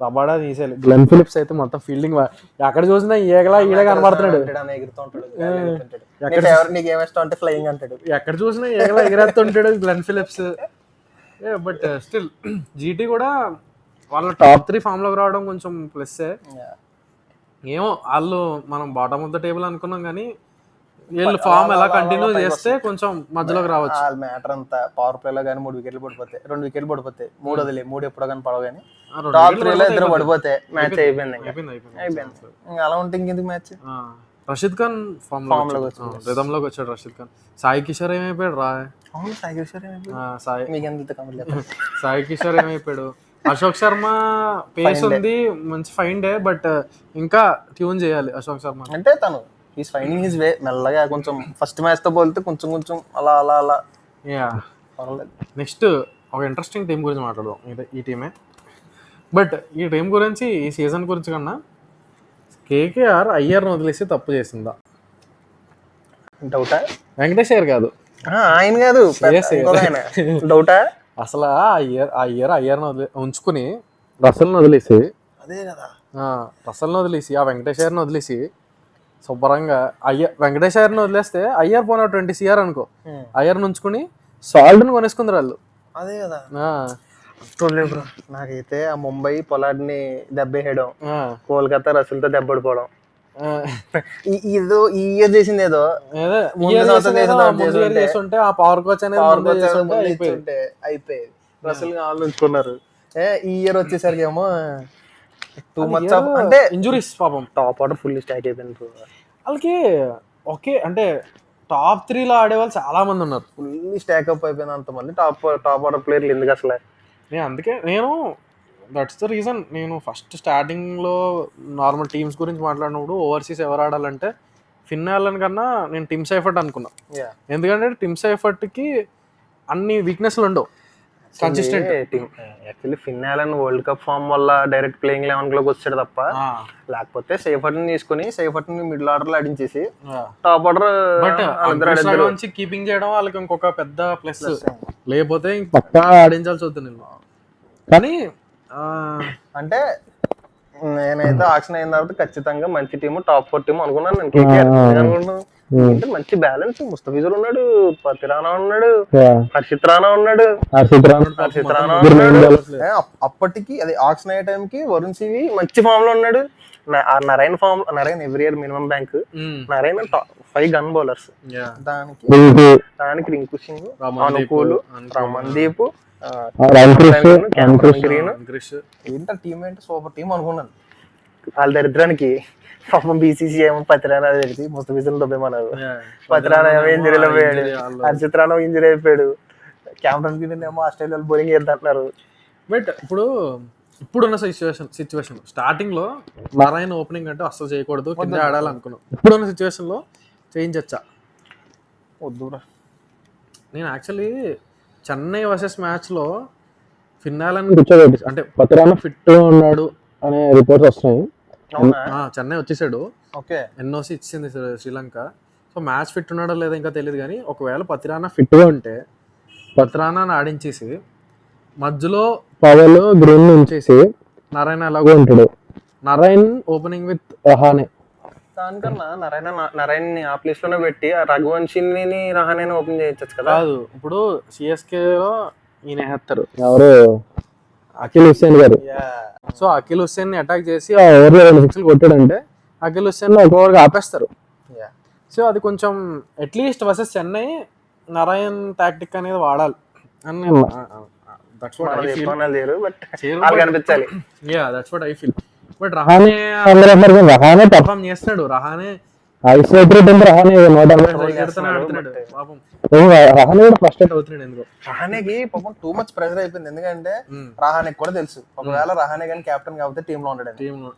రబాడా తీసేయాలి. గ్లెన్ ఫిలిప్స్ అయితే మొత్తం ఫీల్డింగ్ ఎక్కడ చూసినా ఈగలా కనబడుతున్నాడు. ఎక్కడ చూసినా ఈగలా ఎగిరేస్తుంటాడు Glenn Phillips. But still GT కూడా వాళ్ళ టాప్ 3 ఫామ్ లోకి రావడం కొంచెం ప్లస్సే. ఏమో వాళ్ళు మనం బాటమ్ ఆఫ్ ద టేబుల్ అనుకున్నాం కానీ వీళ్ళు ఫామ్ ఎలా కంటిన్యూ చేస్తే కొంచెం మధ్యలోకి రావచ్చు. మ్యాటర్ అంతా పవర్ ప్లే లో కానీ 3 వికెట్లు పడిపోతాయి, 2 వికెట్లు పడిపోతాయి, 3 వదిలే 3 ఎప్పుడో కానీ పడవ కానీ టాప్ 3 లో 2 పడిపోతే మ్యాచ్ అయిపోయింది. అలా ఉంటే ఇంకెందుకు match. Rashid Khan form rhythm లోకి వచ్చాడు. రషీద్ ఖాన్. సాయి కిషోర్ ఏమైపోయాడు రా? సాయి కిషోర్ ఏమైపోయాడు? అశోక్ శర్మ పేస్ ఉంది, మంచి ఫైన్ డే, బట్ ఇంకా ట్యూన్ చేయాలి అశోక్ శర్మ. అంటే తను ఈస్ ఫైండింగ్ హిస్ వే మెల్లగా. కొంచెం ఫస్ట్ మ్యాచ్ తో పోలితే కొంచెం కొంచెం అలా అలా అలా. నెక్స్ట్ ఒక ఇంట్రెస్టింగ్ టీం గురించి మాట్లాడదాం. ఈ టీమే, బట్ ఈ టీం గురించి ఈ సీజన్ గురించి కన్నా కేకేఆర్ అయ్యర్ను వదిలేసి తప్పు చేసిందా? డౌటా? వెంకటేష్ అయ్యర్ కాదు, ఆయన కాదు, డౌటా? అసలు అయ్యర్ను ఉంచుకుని రసల్ని వదిలేసి, అదే కదా, రసల్ని వదిలేసి ఆ వెంకటేష్ అయ్యర్ని వదిలేసి శుభ్రంగా వెంకటేష్ అయ్యర్ని వదిలేస్తే అయ్యర్ పోనా 20 CR అనుకో, అయ్యర్ని ఉంచుకుని సాల్ట్ని కొనేసుకుందరు వాళ్ళు. అదే కదా. నాకైతే ఆ ముంబై పొలాడ్ని దెబ్బేయడం, కోల్కతా రసల్తో దెబ్బడిపోవడం, ఏదో ఈ ఇయర్ చేసింది ఏదో చేస్తుంటే ఆ పవర్ కోచ్ అనేది అయిపోయేది. రసల్ ఆలోచించుకున్నారు. ఈ ఇయర్ వచ్చేసరికి ఏమో టూ మచ్ అంటే ఇంజురీస్. పాపం టాప్ ఆర్డర్ ఫుల్ స్టాక్ అయిపోయింది వాళ్ళకి. ఓకే అంటే టాప్ 3లో ఆడేవాళ్ళు చాలా మంది ఉన్నారు, ఫుల్ స్టాక్ అప్ అయిపోయింది అంతమంది టాప్ ఆర్డర్ ప్లేయర్లు. ఎందుకు అసలు నేను దట్స్ ద రీజన్ నేను ఫస్ట్ స్టార్టింగ్లో నార్మల్ టీమ్స్ గురించి మాట్లాడినప్పుడు ఓవర్సీస్ ఎవరు ఆడాలంటే ఫిన్ అలన్ కన్నా నేను టిమ్ సైఫర్ట్ అనుకున్నా. ఎందుకంటే టిమ్ సైఫర్ట్కి అన్ని వీక్నెస్లు ఉండవు, కన్సిస్టెంట్. యాక్చువల్లీ ఫిన్ అలన్ వరల్డ్ కప్ ఫామ్ వల్ల డైరెక్ట్ ప్లేయింగ్ 11 లోకి వచ్చాడు తప్ప, లేకపోతే సైఫర్ట్ ని తీసుకుని సైఫర్ట్ ని మిడిల్ ఆర్డర్ లో ఆడించేసి టాప్ ఆర్డర్ నుంచి కీపింగ్ చేయడం వాళ్ళకి ఇంకొక పెద్ద ప్లస్. లేకపోతే పక్కా ఆడించాల్సి వస్తుంది నేను. కానీ అంటే నేనైతే ఆక్షన్ అయిన తర్వాత ఖచ్చితంగా మంచి టీము, టాప్ 4 టీము అనుకున్నాను నేను. కేకేఆర్ అంటే మంచి బ్యాలెన్స్. ముస్తఫిజుర్ ఉన్నాడు, పతి రాణా ఉన్నాడు, హర్షిత్ రాణా ఉన్నాడు. అప్పటికి అది ఆక్షన్ అయ్యే టైంకి వరుణ్ సివి మంచి ఫామ్ లో ఉన్నాడు. Narine every year minimum bank. Narine 5 gun bowlers. దానికి రింకు సింగ్, అనుకూలు, రమన్దీప్, ఏంటో టీమ్ ఏంటి సూపర్ టీం అనుకున్నాను. వాళ్ళ దరిద్రానికి పాపం బీసీసీ ఏమో పతిరానా తెలిసి ముస్తఫిజుర్ దొబ్బేమన్నారు. పతిరానా ఏమో ఇంజరీలో పోయాడు, హర్షిత్ రాణా ఇంజరీ అయిపోయాడు, క్యాప్టెన్ గిన్ ఏమో ఆస్ట్రేలియాలో బౌలింగ్ వేద్దంటున్నారు. బట్ ఇప్పుడున్న సిచ్యువేషన్ స్టార్టింగ్ లో నారాయణ ఓపెనింగ్ అంటే అస్సలు చేయకూడదు, కింద ఆడాలనుకున్నాం. ఇప్పుడున్న సిచ్యువేషన్ లో చేయించచ్చా? వద్దురా. నేను యాక్చువల్లీ చెన్నై వర్సెస్ మ్యాచ్లో ఫిన్నాలని కూర్చోబెట్టి, అంటే పతిరానా ఫిట్ ఉన్నాడు అనే రిపోర్ట్స్ వస్తున్నాయి. చెన్నై వచ్చేసాడు, ఎన్ఓసి ఇచ్చింది శ్రీలంక. సో మ్యాచ్ ఫిట్ ఉన్నాడో లేదో ఇంకా తెలియదు. కానీ ఒకవేళ పతిరానా ఫిట్గా ఉంటే పతిరానాని ఆడించేసి మధ్యలో పవన్ గ్రీన్ ఉంచేసి నారాయణ ఎలాగో ఉంటాడు. Narayan opening with Rahane. దానికన్నా నారాయణ ఆ ప్లేస్ లోనే పెట్టి ఆ రఘువంశిని రహానే ఓపెన్ చేయొచ్చు కదా. కాదు, ఇప్పుడు సిఎస్కేలో ఈయన వేస్తారు ఎవరు, అఖిల్ హుస్సేన్ గారు. సో అఖిల్ హుస్సేన్ ని అటాక్ చేసి ఆ ఓవర్లో 2 సిక్స్లు కొట్టాడంటే అఖిల్ హుస్సేన్ ఒక ఓవర్గా ఆపేస్తారు. సో అది కొంచెం at least versus Chennai Narayan tactic అనేది వాడాలి అని దట్స్ వాట్ ఐ ఫీల్. కనిపించాలి. Yeah that's what I feel. But Rahane Rahane perform చేస్తున్నాడు. రహానే ఐసోలేటెడ్ అంటే రహానే 180 ఆడుతున్నాడు పాపం. రహానే కూడా ఫ్రస్ట్రేట్ అవుతున్నాడు ఎందుకో. రహానేకి పాపం టూ మచ్ ప్రెషర్ అయిపోయింది. ఎందుకంటే రహానేకి కూడా తెలుసు ఒకవేళ రహానే కానీ కెప్టెన్ కాకపోతే టీమ్ లో ఉంటాడు. టీమ్ లో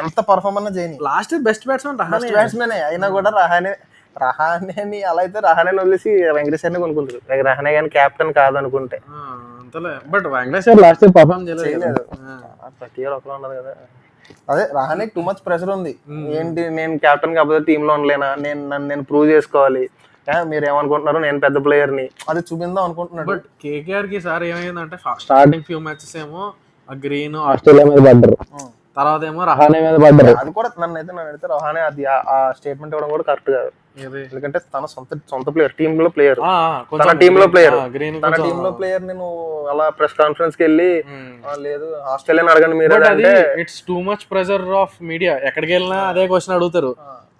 ఎంత పర్ఫార్మ్ అన్నా చేయని last best batsmen Rahane. Batsmen అయినా కూడా రహానేని అలా అయితే రహానే వదిలేసి వెంకటేష్ గారిని కొనుక్కుంటారు. రహానే కానీ కెప్టెన్ కాదనుకుంటే. అంతలే, బట్ వెంకటేశ్వర్ లాస్ట్ పర్ఫామ్ చేయలేదు. ప్రతి ఇయర్ ఒకలా ఉండదు కదా. అదే రహానే టూ మచ్ ప్రెషర్ ఉంది. ఏంటి నేను కెప్టెన్ కాకపోతే టీమ్ లో ఉండలేనా, నేను ప్రూవ్ చేసుకోవాలి, మీరు ఏమనుకుంటున్నారు నేను పెద్ద ప్లేయర్ ని అది చూపిందాం అనుకుంటున్నాడు. బట్ కేకేఆర్ కి సార్ ఏమైందంటే స్టార్టింగ్ ఫ్యూ మ్యాచెస్ ఏమో ఆ గ్రీన్ ఆస్ట్రేలియా మీద పడ్డారు, తర్వాత ఏమో రహానే మీద పడ్డారు. అది కూడా నన్ను అడిగితే రహానే అది ఆ స్టేట్మెంట్ ఇవ్వడం కూడా కరెక్ట్ కాదు. ఎందుకంటే తన సొంత ప్లేయర్, టీమ్ లో ప్లేయర్, తన టీమ్ లో ప్లేయర్, తన టీమ్ లో ప్లేయర్ నేను అలా ప్రెస్ కాన్ఫరెన్స్ కి వెళ్ళి లేదు ఆస్ట్రేలియా అడగండి మీరు అంటే it's too much pressure of media. ఎక్కడికి వెళ్ళినా అదే క్వశ్చన్ అడుగుతారు.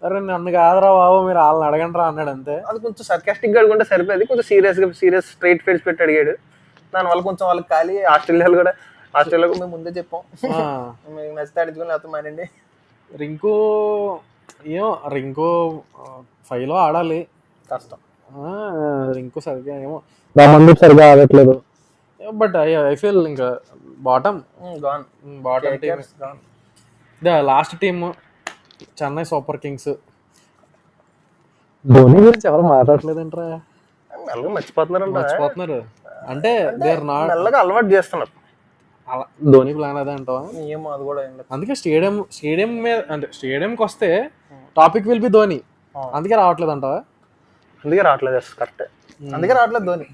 అరే నన్ను కాదురా బాబు మీరు వాళ్ళని అడగండి రా అన్నాడు అంతే. అది కొంచెం సర్కాస్టిక్ గా అడుగుంటే సరిపోయేది. కొంచెం సీరియస్ స్ట్రైట్ ఫేస్ పెట్టి అడిగాడు. దానివల్ల కొంచెం వాళ్ళకి ఖాళీ. ఆస్ట్రేలియాకు మేము ముందే చెప్పాం మీకు నచ్చితే అడుగుని లేకపోతే మానండి. రింకు 5 లో ఆడాలి, కష్టం. రింకు సరిగ్గా ఏమో మంది సరిగ్గా ఆడట్లేదు. బట్ ఐ ఫీల్ ఇంకా bottom team the last team Chennai super Kings. Dhoni గురించి ఎవరు మాట్లాడలేదంటారా? మెల్లగా మర్చిపోతున్నారు. అంటే మెల్లగా అలవాటు చేస్తున్నారు. ధోని ప్లాన్ అదే అంటావా? ఏమో అది కూడా. అందుకే స్టేడియం మీద అంటే స్టేడియంకి వస్తే టాపిక్ విల్ బి ధోని. అందుకే రావట్లేదు అంటావా? అందుకే రావట్లేదు, కరెక్ట్. అందుకే రావట్లేదు ధోని.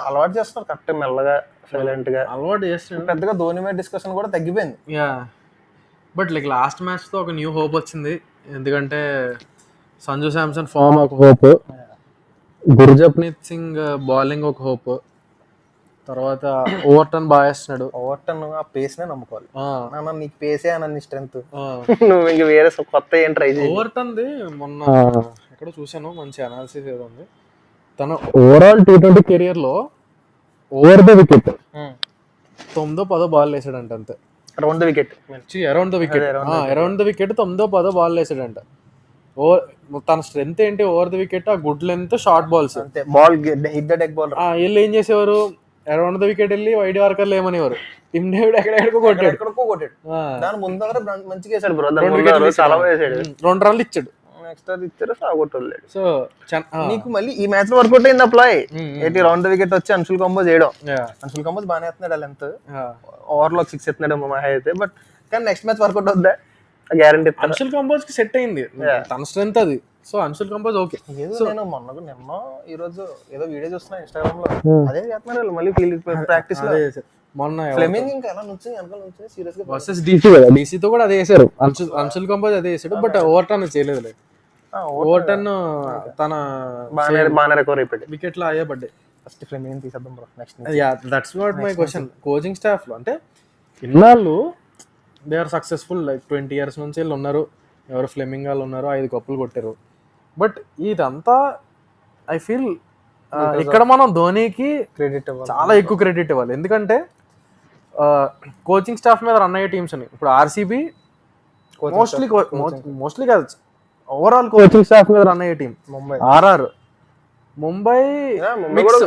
అలవాటు చేస్తున్నారు కరెక్ట్, మెల్లగా సైలెంట్ గా అలవాటు చేస్తున్నారు. పెద్దగా ధోని మీద డిస్కషన్ కూడా తగ్గిపోయింది. బట్ లైక్ లాస్ట్ మ్యాచ్ తో ఒక న్యూ హోప్ వచ్చింది. ఎందుకంటే సంజు శాంసన్ ఫామ్ ఒక హోప్, గుర్జప్నీత్ సింగ్ బౌలింగ్ ఒక హోప్, తర్వాత ఓవర్టన్ బాగా వేస్తున్నాడు. ఓవర్టన్ ఆ పేస్ నే నమ్ముకోవాలి. నీకు పేసే అన్న స్ట్రెంత్, నువ్వు ఇంక వేరే కొత్త ఏం ట్రై చేయి. ఓవర్టన్ ది మొన్న ఎక్కడో చూసాను, మంచి అనాలిసిస్ ఏదో ఉంది. తన ఓవరాల్ T20 కెరియర్ లో ఓవర్ ద వికెట్ 9-10 బాల్ వేసాడంట అంతే. అరౌండ్ ద వికెట్ 9-10 బాల్ వేసాడంట. తన స్ట్రెంత్ ఏంటి? ఓవర్ ద వికెట్, ఆ good length, short balls. Ball hit the deck ball. వీళ్ళు ఏం చేసేవారు? అరౌండ్ ద వికెట్ వెళ్ళి వైడ్ వార్కర్లు ఏమనేవారు, టిమ్ డేవిడ్ ఎక్కడెక్కడికో కొట్టాడు. దాని ముందు మంచిగా వేసాడు బ్రో, 2 రన్లు ఇచ్చాడు. నెక్స్ట్ అది ఇచ్చారు, సాగొట్టలేదు. సో నీకు మళ్ళీ ఈ మ్యాచ్ లో వర్కౌట్ అయింది అప్లై ఏంటి రౌండ్ ద వికెట్ వచ్చి అన్షుల్ కంబోజ్ చేయడం. అన్షుల్ కంబోజ్ బాగానే వేస్తున్నాడు, లెంత్ ఓవర్ లో 6 ఎత్తున్నాడు మహా అయితే. బట్ కానీ నెక్స్ట్ మ్యాచ్ వర్కౌట్ అవుద్దా గ్యారంటీ. అన్షుల్ కంబోజ్ కి సెట్ అయింది తన స్ట్రెంత్ అది. So Anshul Kamboj okay. నేను నిన్న ఈ రోజు ఏదో వీడియో చూస్తున్నా ఇన్స్టాగ్రామ్ లో, అదే చేస్తున్నారు మళ్ళీ ఫీల్డ్ ప్రాక్టీస్ లో. మొన్న ఫ్లెమింగ్ ఇంకా ఎలా నుంచి వెనకాల నుంచి సీరియస్ గా వర్సెస్ డీసీతో కూడా అదే వేసారు. అన్షుల్ కంబోజ్ అదే వేసాడు. బట్ ఓవర్టర్న్ చేయలేదు. ఓవర్టర్న్ తన బాగానే రికవర్ అయిపోయాడు, వికెట్లు అయ్యే పడ్డాయి. ఫస్ట్ ఫ్లెమింగ్ తీసేద్దాం bro next. That's what my question. Coaching staff లో అంటే ఇన్నాళ్ళు they are successful, like 20 years నుంచి వీళ్ళు ఉన్నారు. ఎవరు ఫ్లెమింగ్ వాళ్ళు ఉన్నారు, 5 కప్పులు కొట్టారు. బట్ ఇదంతా ఐ ఫీల్ ఇక్కడ మనం ధోనికి క్రెడిట్ చాలా ఎక్కువ క్రెడిట్ ఇవ్వాలి. ఎందుకంటే కోచింగ్ స్టాఫ్ మీద రన్ అయ్యే టీమ్స్ ఉన్నాయి. ఇప్పుడు ఆర్సీబీ మోస్ట్లీ కాదు, ఓవరాల్ కోచింగ్ స్టాఫ్ మీద రన్ అయ్యే team RR, Mumbai mix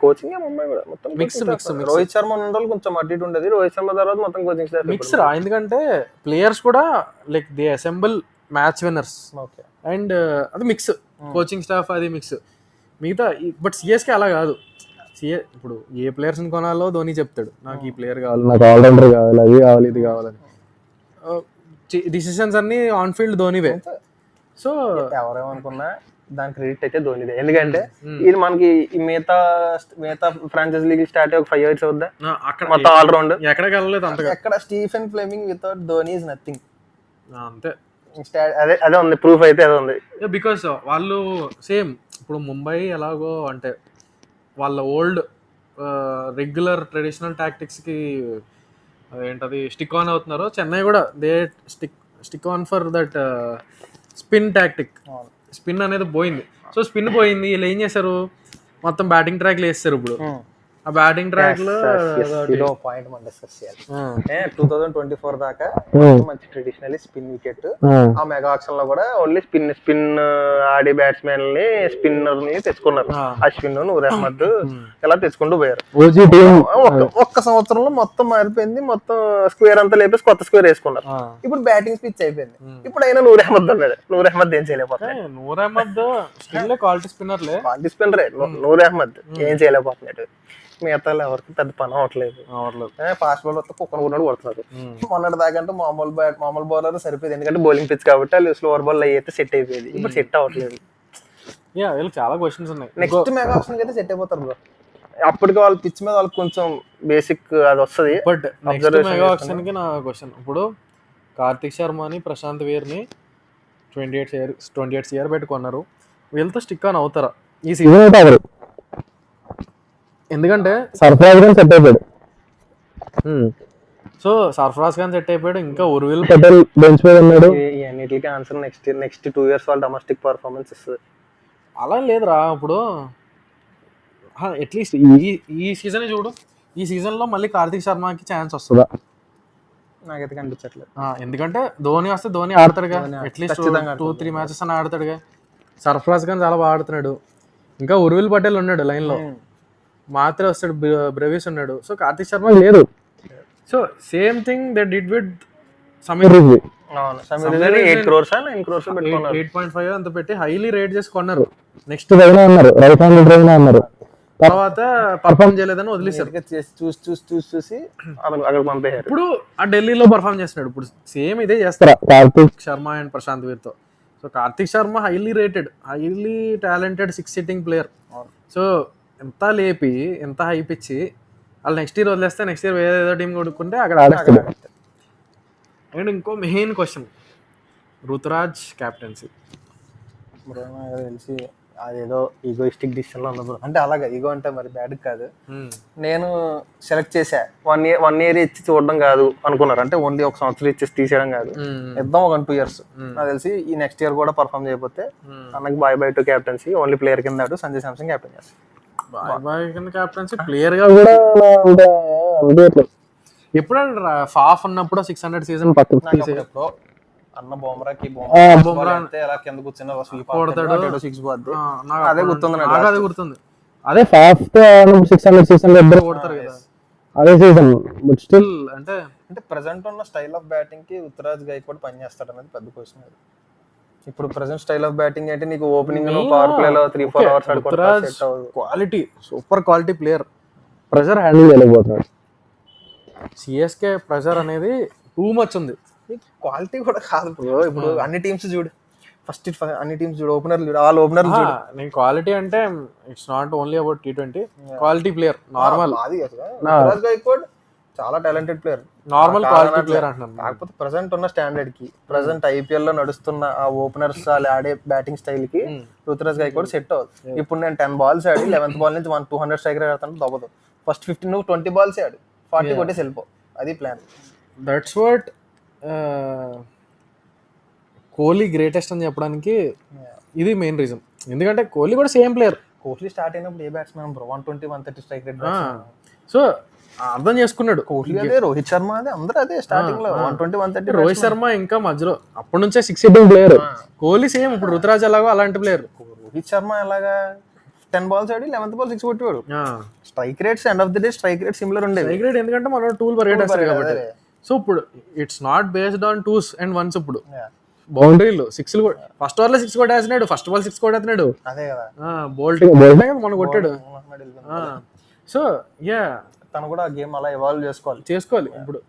coaching, Mumbai కూడా మొత్తం మిక్స్. రోహిత్ శర్మ ఉన్న కొంచెం అటు ఇటు ఉండేది, రోహిత్ శర్మ తర్వాత మొత్తం కోచింగ్ స్టాఫ్ మిక్స్ రా. ఎందుకంటే ప్లేయర్స్ కూడా like they assemble match winners and అది మిక్స్. కోచింగ్ స్టాఫ్ అది మిక్స్ మిగతా. బట్ సిఎస్కే అలా కాదు. ఇప్పుడు ఏ ప్లేయర్స్ ని కొనాలో ధోని చెప్తాడు, నాకు ఈ ప్లేయర్ కావాలి, నాకు ఆల్రౌండర్ కావాలి, అది కావాలి, ఇది కావాలని. డిసిషన్స్ అన్ని ఆన్ ఫీల్డ్ ధోనివే. సో ఎవరేమనుకున్నా దాని క్రెడిట్ అయితే ధోనిదే. ఎందుకంటే ఇది మనకి ఈ మిగతా ఫ్రాంచైజ్ లీగ్ స్టార్ట్ 5 years అవుద్దా అక్కడ మొత్తం ఆల్రౌండ్. ఎక్కడికి వెళ్ళలేదు అంతగా. ఎక్కడ Stephen Fleming without Dhoni is nothing. అంతే, అదే ఉంది ప్రూఫ్ అయితే అదే ఉంది. బికాస్ వాళ్ళు సేమ్ ఇప్పుడు ముంబై ఎలాగో అంటే వాళ్ళ ఓల్డ్ రెగ్యులర్ ట్రెడిషనల్ టాక్టిక్స్కి ఏంటది స్టిక్ ఆన్ అవుతున్నారు. చెన్నై కూడా they stick on for that spin tactic. Spin అనేది పోయింది. సో స్పిన్ పోయింది, వీళ్ళు ఏం చేశారు, మొత్తం బ్యాటింగ్ ట్రాక్లు వేస్తారు. ఇప్పుడు ఆ బ్యాటింగ్ ట్రాక్ లో పాయింట్ మనం డిస్కస్ చేయాలి. 2024 దాకా మంచి ట్రెడిషనల్ స్పిన్ వికెట్. ఆ మెగా ఆక్షన్ లో కూడా ఓన్లీ స్పిన్ ఆడే బ్యాట్స్మెన్ ని స్పిన్నర్ ని తెచ్చుకున్నారు. అశ్విన్, నూర్ అహ్మద్ ఇలా తెచ్చుకుంటూ పోయారు. ఒక్క సంవత్సరంలో మొత్తం మారిపోయింది. మొత్తం స్క్వేర్ అంతా లేపేసి కొత్త స్క్వేర్ వేసుకున్నారు. ఇప్పుడు బ్యాటింగ్ పిచ్ అయిపోయింది. ఇప్పుడు అయినా నూర్ అహ్మద్ ఉన్నాడు. నూర్ అహ్మద్ ఏం చేయలేకపోతున్నాడు. నూర్ అహ్మద్ క్వాలిటీ స్పిన్నర్లే, క్వాలిటీ స్పిన్నరే నూర్ అహ్మద్. ఏం చేయలేకపోతున్నాడు. మిగతా ఎవరికి పెద్ద పని అవ్వట్లేదు. ఫాస్ట్ బౌలర్ వస్తే కుక్కను కూడా కొడుతున్నారు. మొన్నటి దాకంటే మామూలు బౌలర్ సరిపోయింది. ఎందుకంటే బౌలింగ్ పిచ్ కాబట్టి వాళ్ళు స్లోవర్ బాల్ అయితే సెట్ అయిపోయింది. ఇప్పుడు సెట్ అవ్వట్లేదు. చాలా క్వశ్చన్స్ ఉన్నాయి. నెక్స్ట్ మెగా ఆప్షన్ అయితే సెట్ అయిపోతారు బ్రో. అప్పటికి వాళ్ళ పిచ్ మీద వాళ్ళకి కొంచెం బేసిక్ అది వస్తుంది. బట్ నెక్స్ట్ మెగా ఆప్షన్ కి నా క్వశ్చన్, ఇప్పుడు కార్తిక్ శర్మని ప్రశాంత్ వీర్ని 28 years పెట్టుకున్నారు. వీళ్ళతో స్టిక్ ఆన్ అవుతారా ఈ సీజన్? ఎందుకంటే సర్ఫరాజ్ ఖాన్ సెట్ అయిపోయాడు. సో సర్ఫరాజ్ ఖాన్ సెట్ అయిపోయాడు. ఇంకా ఉర్విల్ పటేల్ బెంచ్ మీద ఉన్నాడు. అన్నిటికీ ఆన్సర్ నెక్స్ట్ 2 years వాళ్ళ డొమెస్టిక్ పర్ఫార్మెన్స్ ఇస్తుంది. అలా లేదురా. ఇప్పుడు అట్లీస్ట్ ఈ సీజన్ చూడు, ఈ సీజన్ లో మళ్ళీ కార్తిక్ శర్మకి ఛాన్స్ వస్తుందా? నాకైతే కనిపించట్లేదు. ఎందుకంటే ధోని వస్తే ధోని ఆడతాడుగా, అట్లీస్ట్ 2-3 matches అని ఆడతాడుగా. సర్ఫరాజ్ ఖాన్ చాలా బాగా ఆడుతున్నాడు. ఇంకా ఉర్విల్ పటేల్ ఉన్నాడు లైన్ లో, మాత్రే వస్తాడు, బ్రెవిస్ ఉన్నాడు. సో కార్తిక్ శర్మ లేదు. So same thing they did with Sameer Rizvi. 8 crores 9 crores 8.5 అంత పెట్టి హైలీ రేట్ చేసి కొన్నారు. నెక్స్ట్ రైనా అన్నారు, రైట్ హ్యాండ్ రైనా అన్నారు. తర్వాత పర్ఫార్మ్ చేయలేదని వదిలేశారు. చూసి అక్కడ పంపేశారు. ఇప్పుడు ఆ ఢిల్లీలో పర్ఫార్మ్ చేస్తున్నాడు. ఇప్పుడు సేమ్ ఇదే చేస్తారు కార్తిక్ శర్మ అండ్ ప్రశాంత్ వీర్తో. So Kartik Sharma highly rated, highly talented 6 sitting player. So ఎంత లేపి ఎంత హైప్ ఇచ్చి వాళ్ళు నెక్స్ట్ ఇయర్ వదిలేస్తే నెక్స్ట్ ఇయర్ వేరేదో టీం కొడుకుంటే అక్కడ ఆడేస్తాడు. అండ్ ఇంకో మెయిన్ క్వశ్చన్, రుతురాజ్ క్యాప్టెన్సీ. తెలిసి అదేదో ఈగోయిస్టిక్ డిసిషన్ లో ఉన్నప్పుడు అంటే అలాగే ఈగో అంటే మరి బ్యాడ్ కాదు. నేను సెలెక్ట్ చేసా 1 year ఇచ్చి చూడడం కాదు అనుకున్నారు. అంటే ఓన్లీ 1 సంవత్సరం ఇచ్చేసి తీసేయడం కాదు, ఇద్దాం 1-2 years. నాకు తెలిసి ఈ నెక్స్ట్ ఇయర్ కూడా పర్ఫామ్ చేయకపోతే అన్నకి by to captaincy. Only player కింద సంజయ్ శాంసంగ్ క్యాప్టెన్ చేస్తాను. క్యాప్టెన్సీ ప్లేయర్ గా కూడా ఎప్పుడు ఫాఫ్ ఉన్నప్పుడు 600 సీజన్ పక్కన అన్న బొమ్రాకి ఎలా కింద కూర్చున్నా అదే గుర్తుంది. అదే గుర్తుంది. అదే ఫాఫ్ 600 సీజన్ లో ఇద్దరు కొడతారు కదా, అదే సీజన్. బట్ స్టిల్ అంటే ప్రెసెంట్ ఉన్న స్టైల్ ఆఫ్ బ్యాటింగ్ కి రుతురాజ్ గైక్వాడ్ పని చేస్తాడు అనేది పెద్ద క్వశ్చన్. ఇప్పుడు ప్రెసెంట్ స్టైల్ ఆఫ్ బ్యాటింగ్ అంటే నీకు ఓపెనింగ్ లో పవర్ ప్లే లో 3-4 hours quality, super quality player. Pressure handle చేయలేకపోతున్నాడు. సిఎస్కే ప్రెషర్ అనేది టూ మచ్ ఉంది. క్వాలిటీ కూడా కాదు బ్రో. ఇప్పుడు అన్ని టీమ్స్ చూడు, అన్ని టీమ్స్ చూడు, ఓపెనర్లు చూడు, ఆల్ ఓపెనర్లు చూడు. నేను క్వాలిటీ అంటే it's not only about T20 quality player. Normal Ruturaj Gaikwad చాలా talented player, normal quality player అంటున్నాను. కాకపోతే ప్రెసెంట్ ఉన్న స్టాండర్డ్ కి, ప్రెసెంట్ ఐపీఎల్ లో నడుస్తున్న ఆ ఓపెనర్స్ ఆడే బ్యాటింగ్ స్టైల్ కి రుతురాజ్ గైక్వాడ్ సెట్ అవ్వదు. ఇప్పుడు నేను 10 balls ఆడి 11th ball నుంచి 200 strike రేట్ ఆడుతాను దొబ్బదు. ఫస్ట్ 15 20 balls ఆడు 40 కొట్టేసి వెళ్ళిపో, అది plan. That's what Kohli greatest అని చెప్పడానికి ఇది మెయిన్ రీజన్. ఎందుకంటే కోహ్లీ కూడా సేమ్ ప్లేయర్. కోహ్లీ స్టార్ట్ అయినప్పుడు ఏ బ్యాట్స్మెన్ బ్రో 120-130 strike రేట్. సో అర్థం చేసుకున్నాడు కోహ్లీ అదే, రోహిత్ శర్మ అదే, అందరూ అదే స్టార్టింగ్ లో 120-130. రోహిత్ శర్మ ఇంకా మధ్యలో అప్పటి నుంచే 6 sitting ప్లేయర్. కోహ్లీ సేమ్ ఇప్పుడు రుతురాజ్ ఎలాగో అలాంటి ప్లేయర్. రోహిత్ శర్మ ఎలాగా 10 balls ఆడి 11th ball 6 కొట్టేవాడు. Strike rates end of the day strike rate similar ఉండేది. స్ట్రైక్ రేట్ ఎందుకంటే మనం టూల్ పరిగెట్టేస్తారు కాబట్టి. సో ఇప్పుడు it's not based on 2s and 1s. ఇప్పుడు బౌండరీలు 6లు ఫస్ట్ ఓవర్ లో 6 కొట్టేస్తున్నాడు, ఫస్ట్ బాల్ 6 కొట్టేస్తున్నాడు. అదే కదా బోల్ట్ మనం కొట్టాడు. సో యా తను కూడా గేమ్ అలా ఎవాల్వ్ చేసుకోవాలి. ఇప్పుడు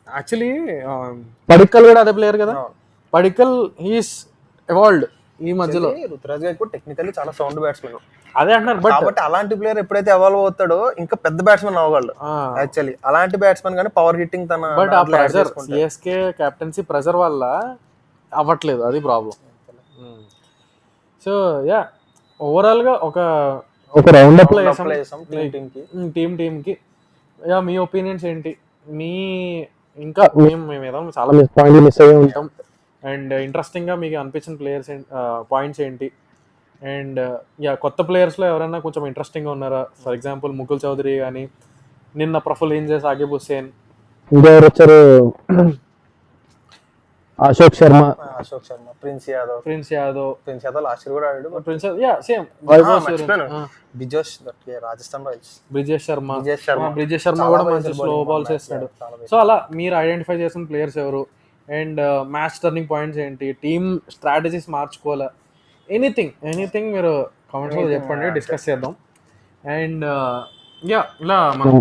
యాక్చువల్లీ పడిక్కల్ కూడా అదే ప్లేయర్ కదా. పడిక్కల్ హీస్ ఎవాల్వ్డ్ ఈ మధ్యలో రుతురాజ్ గారు కూడా టెక్నికల్లీ చాలా సౌండ్ బ్యాట్స్మెన్, అదే అంటున్నారు. బట్ కాబట్టి అలాంటి ప్లేయర్ ఎప్పుడైతే ఎవాల్వ్ అవుతాడో ఇంకా పెద్ద బ్యాట్స్మెన్ అవ్వగలడు యాక్చువల్లీ. అలాంటి బ్యాట్స్మెన్ కానీ పవర్ హిట్టింగ్ తన బట్ ఆ ప్రెజర్ సిఎస్కే కెప్టెన్సీ ప్రెజర్ వల్ల అవ్వట్లేదు, అది ప్రాబ్లం. సో యా ఓవరాల్ గా ఒక రౌండ్ అప్ టీంకి యా మీ ఒపీనియన్స్ ఏంటి? మీ ఇంకా మేము ఏదో చాలా పాయింట్లు మిస్ అయ్యి ఉంటాం. అండ్ ఇంట్రెస్టింగ్గా మీకు అనిపించిన ప్లేయర్స్ పాయింట్స్ ఏంటి? అండ్ యా కొత్త ప్లేయర్స్లో ఎవరైనా కొంచెం ఇంట్రెస్టింగ్గా ఉన్నారా? ఫర్ ఎగ్జాంపుల్ ముకుల్ చౌదరి కానీ, నిన్న ప్రఫుల్ ఇంజెస్, ఆగిబ్ హుస్సేన్, ఇంకెవరు వచ్చారు? Ashok Sharma, prince Yadav last year కూడా ఆడాడు. యా సేమ్ బ్రిజేష్ శర్మ కూడా మంచి స్లో బాల్స్ వేస్తున్నాడు. సో అలా మీరు ఐడెంటిఫై చేసిన ప్లేయర్స్ ఎవరు? అండ్ మ్యాచ్ టర్నింగ్ పాయింట్స్ ఏంటి? టీమ్ స్ట్రాటజీస్ మార్చుకోవాలా? ఎనీథింగ్ మీరు కామెంట్స్లో చెప్పండి, డిస్కస్ చేద్దాం. అండ్ యా ఇలా మనం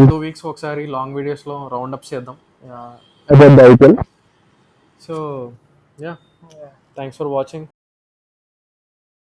2 weeks ఒకసారి లాంగ్ వీడియోస్లో రౌండ్ అప్స్ చేద్దాం. So yeah thanks for watching.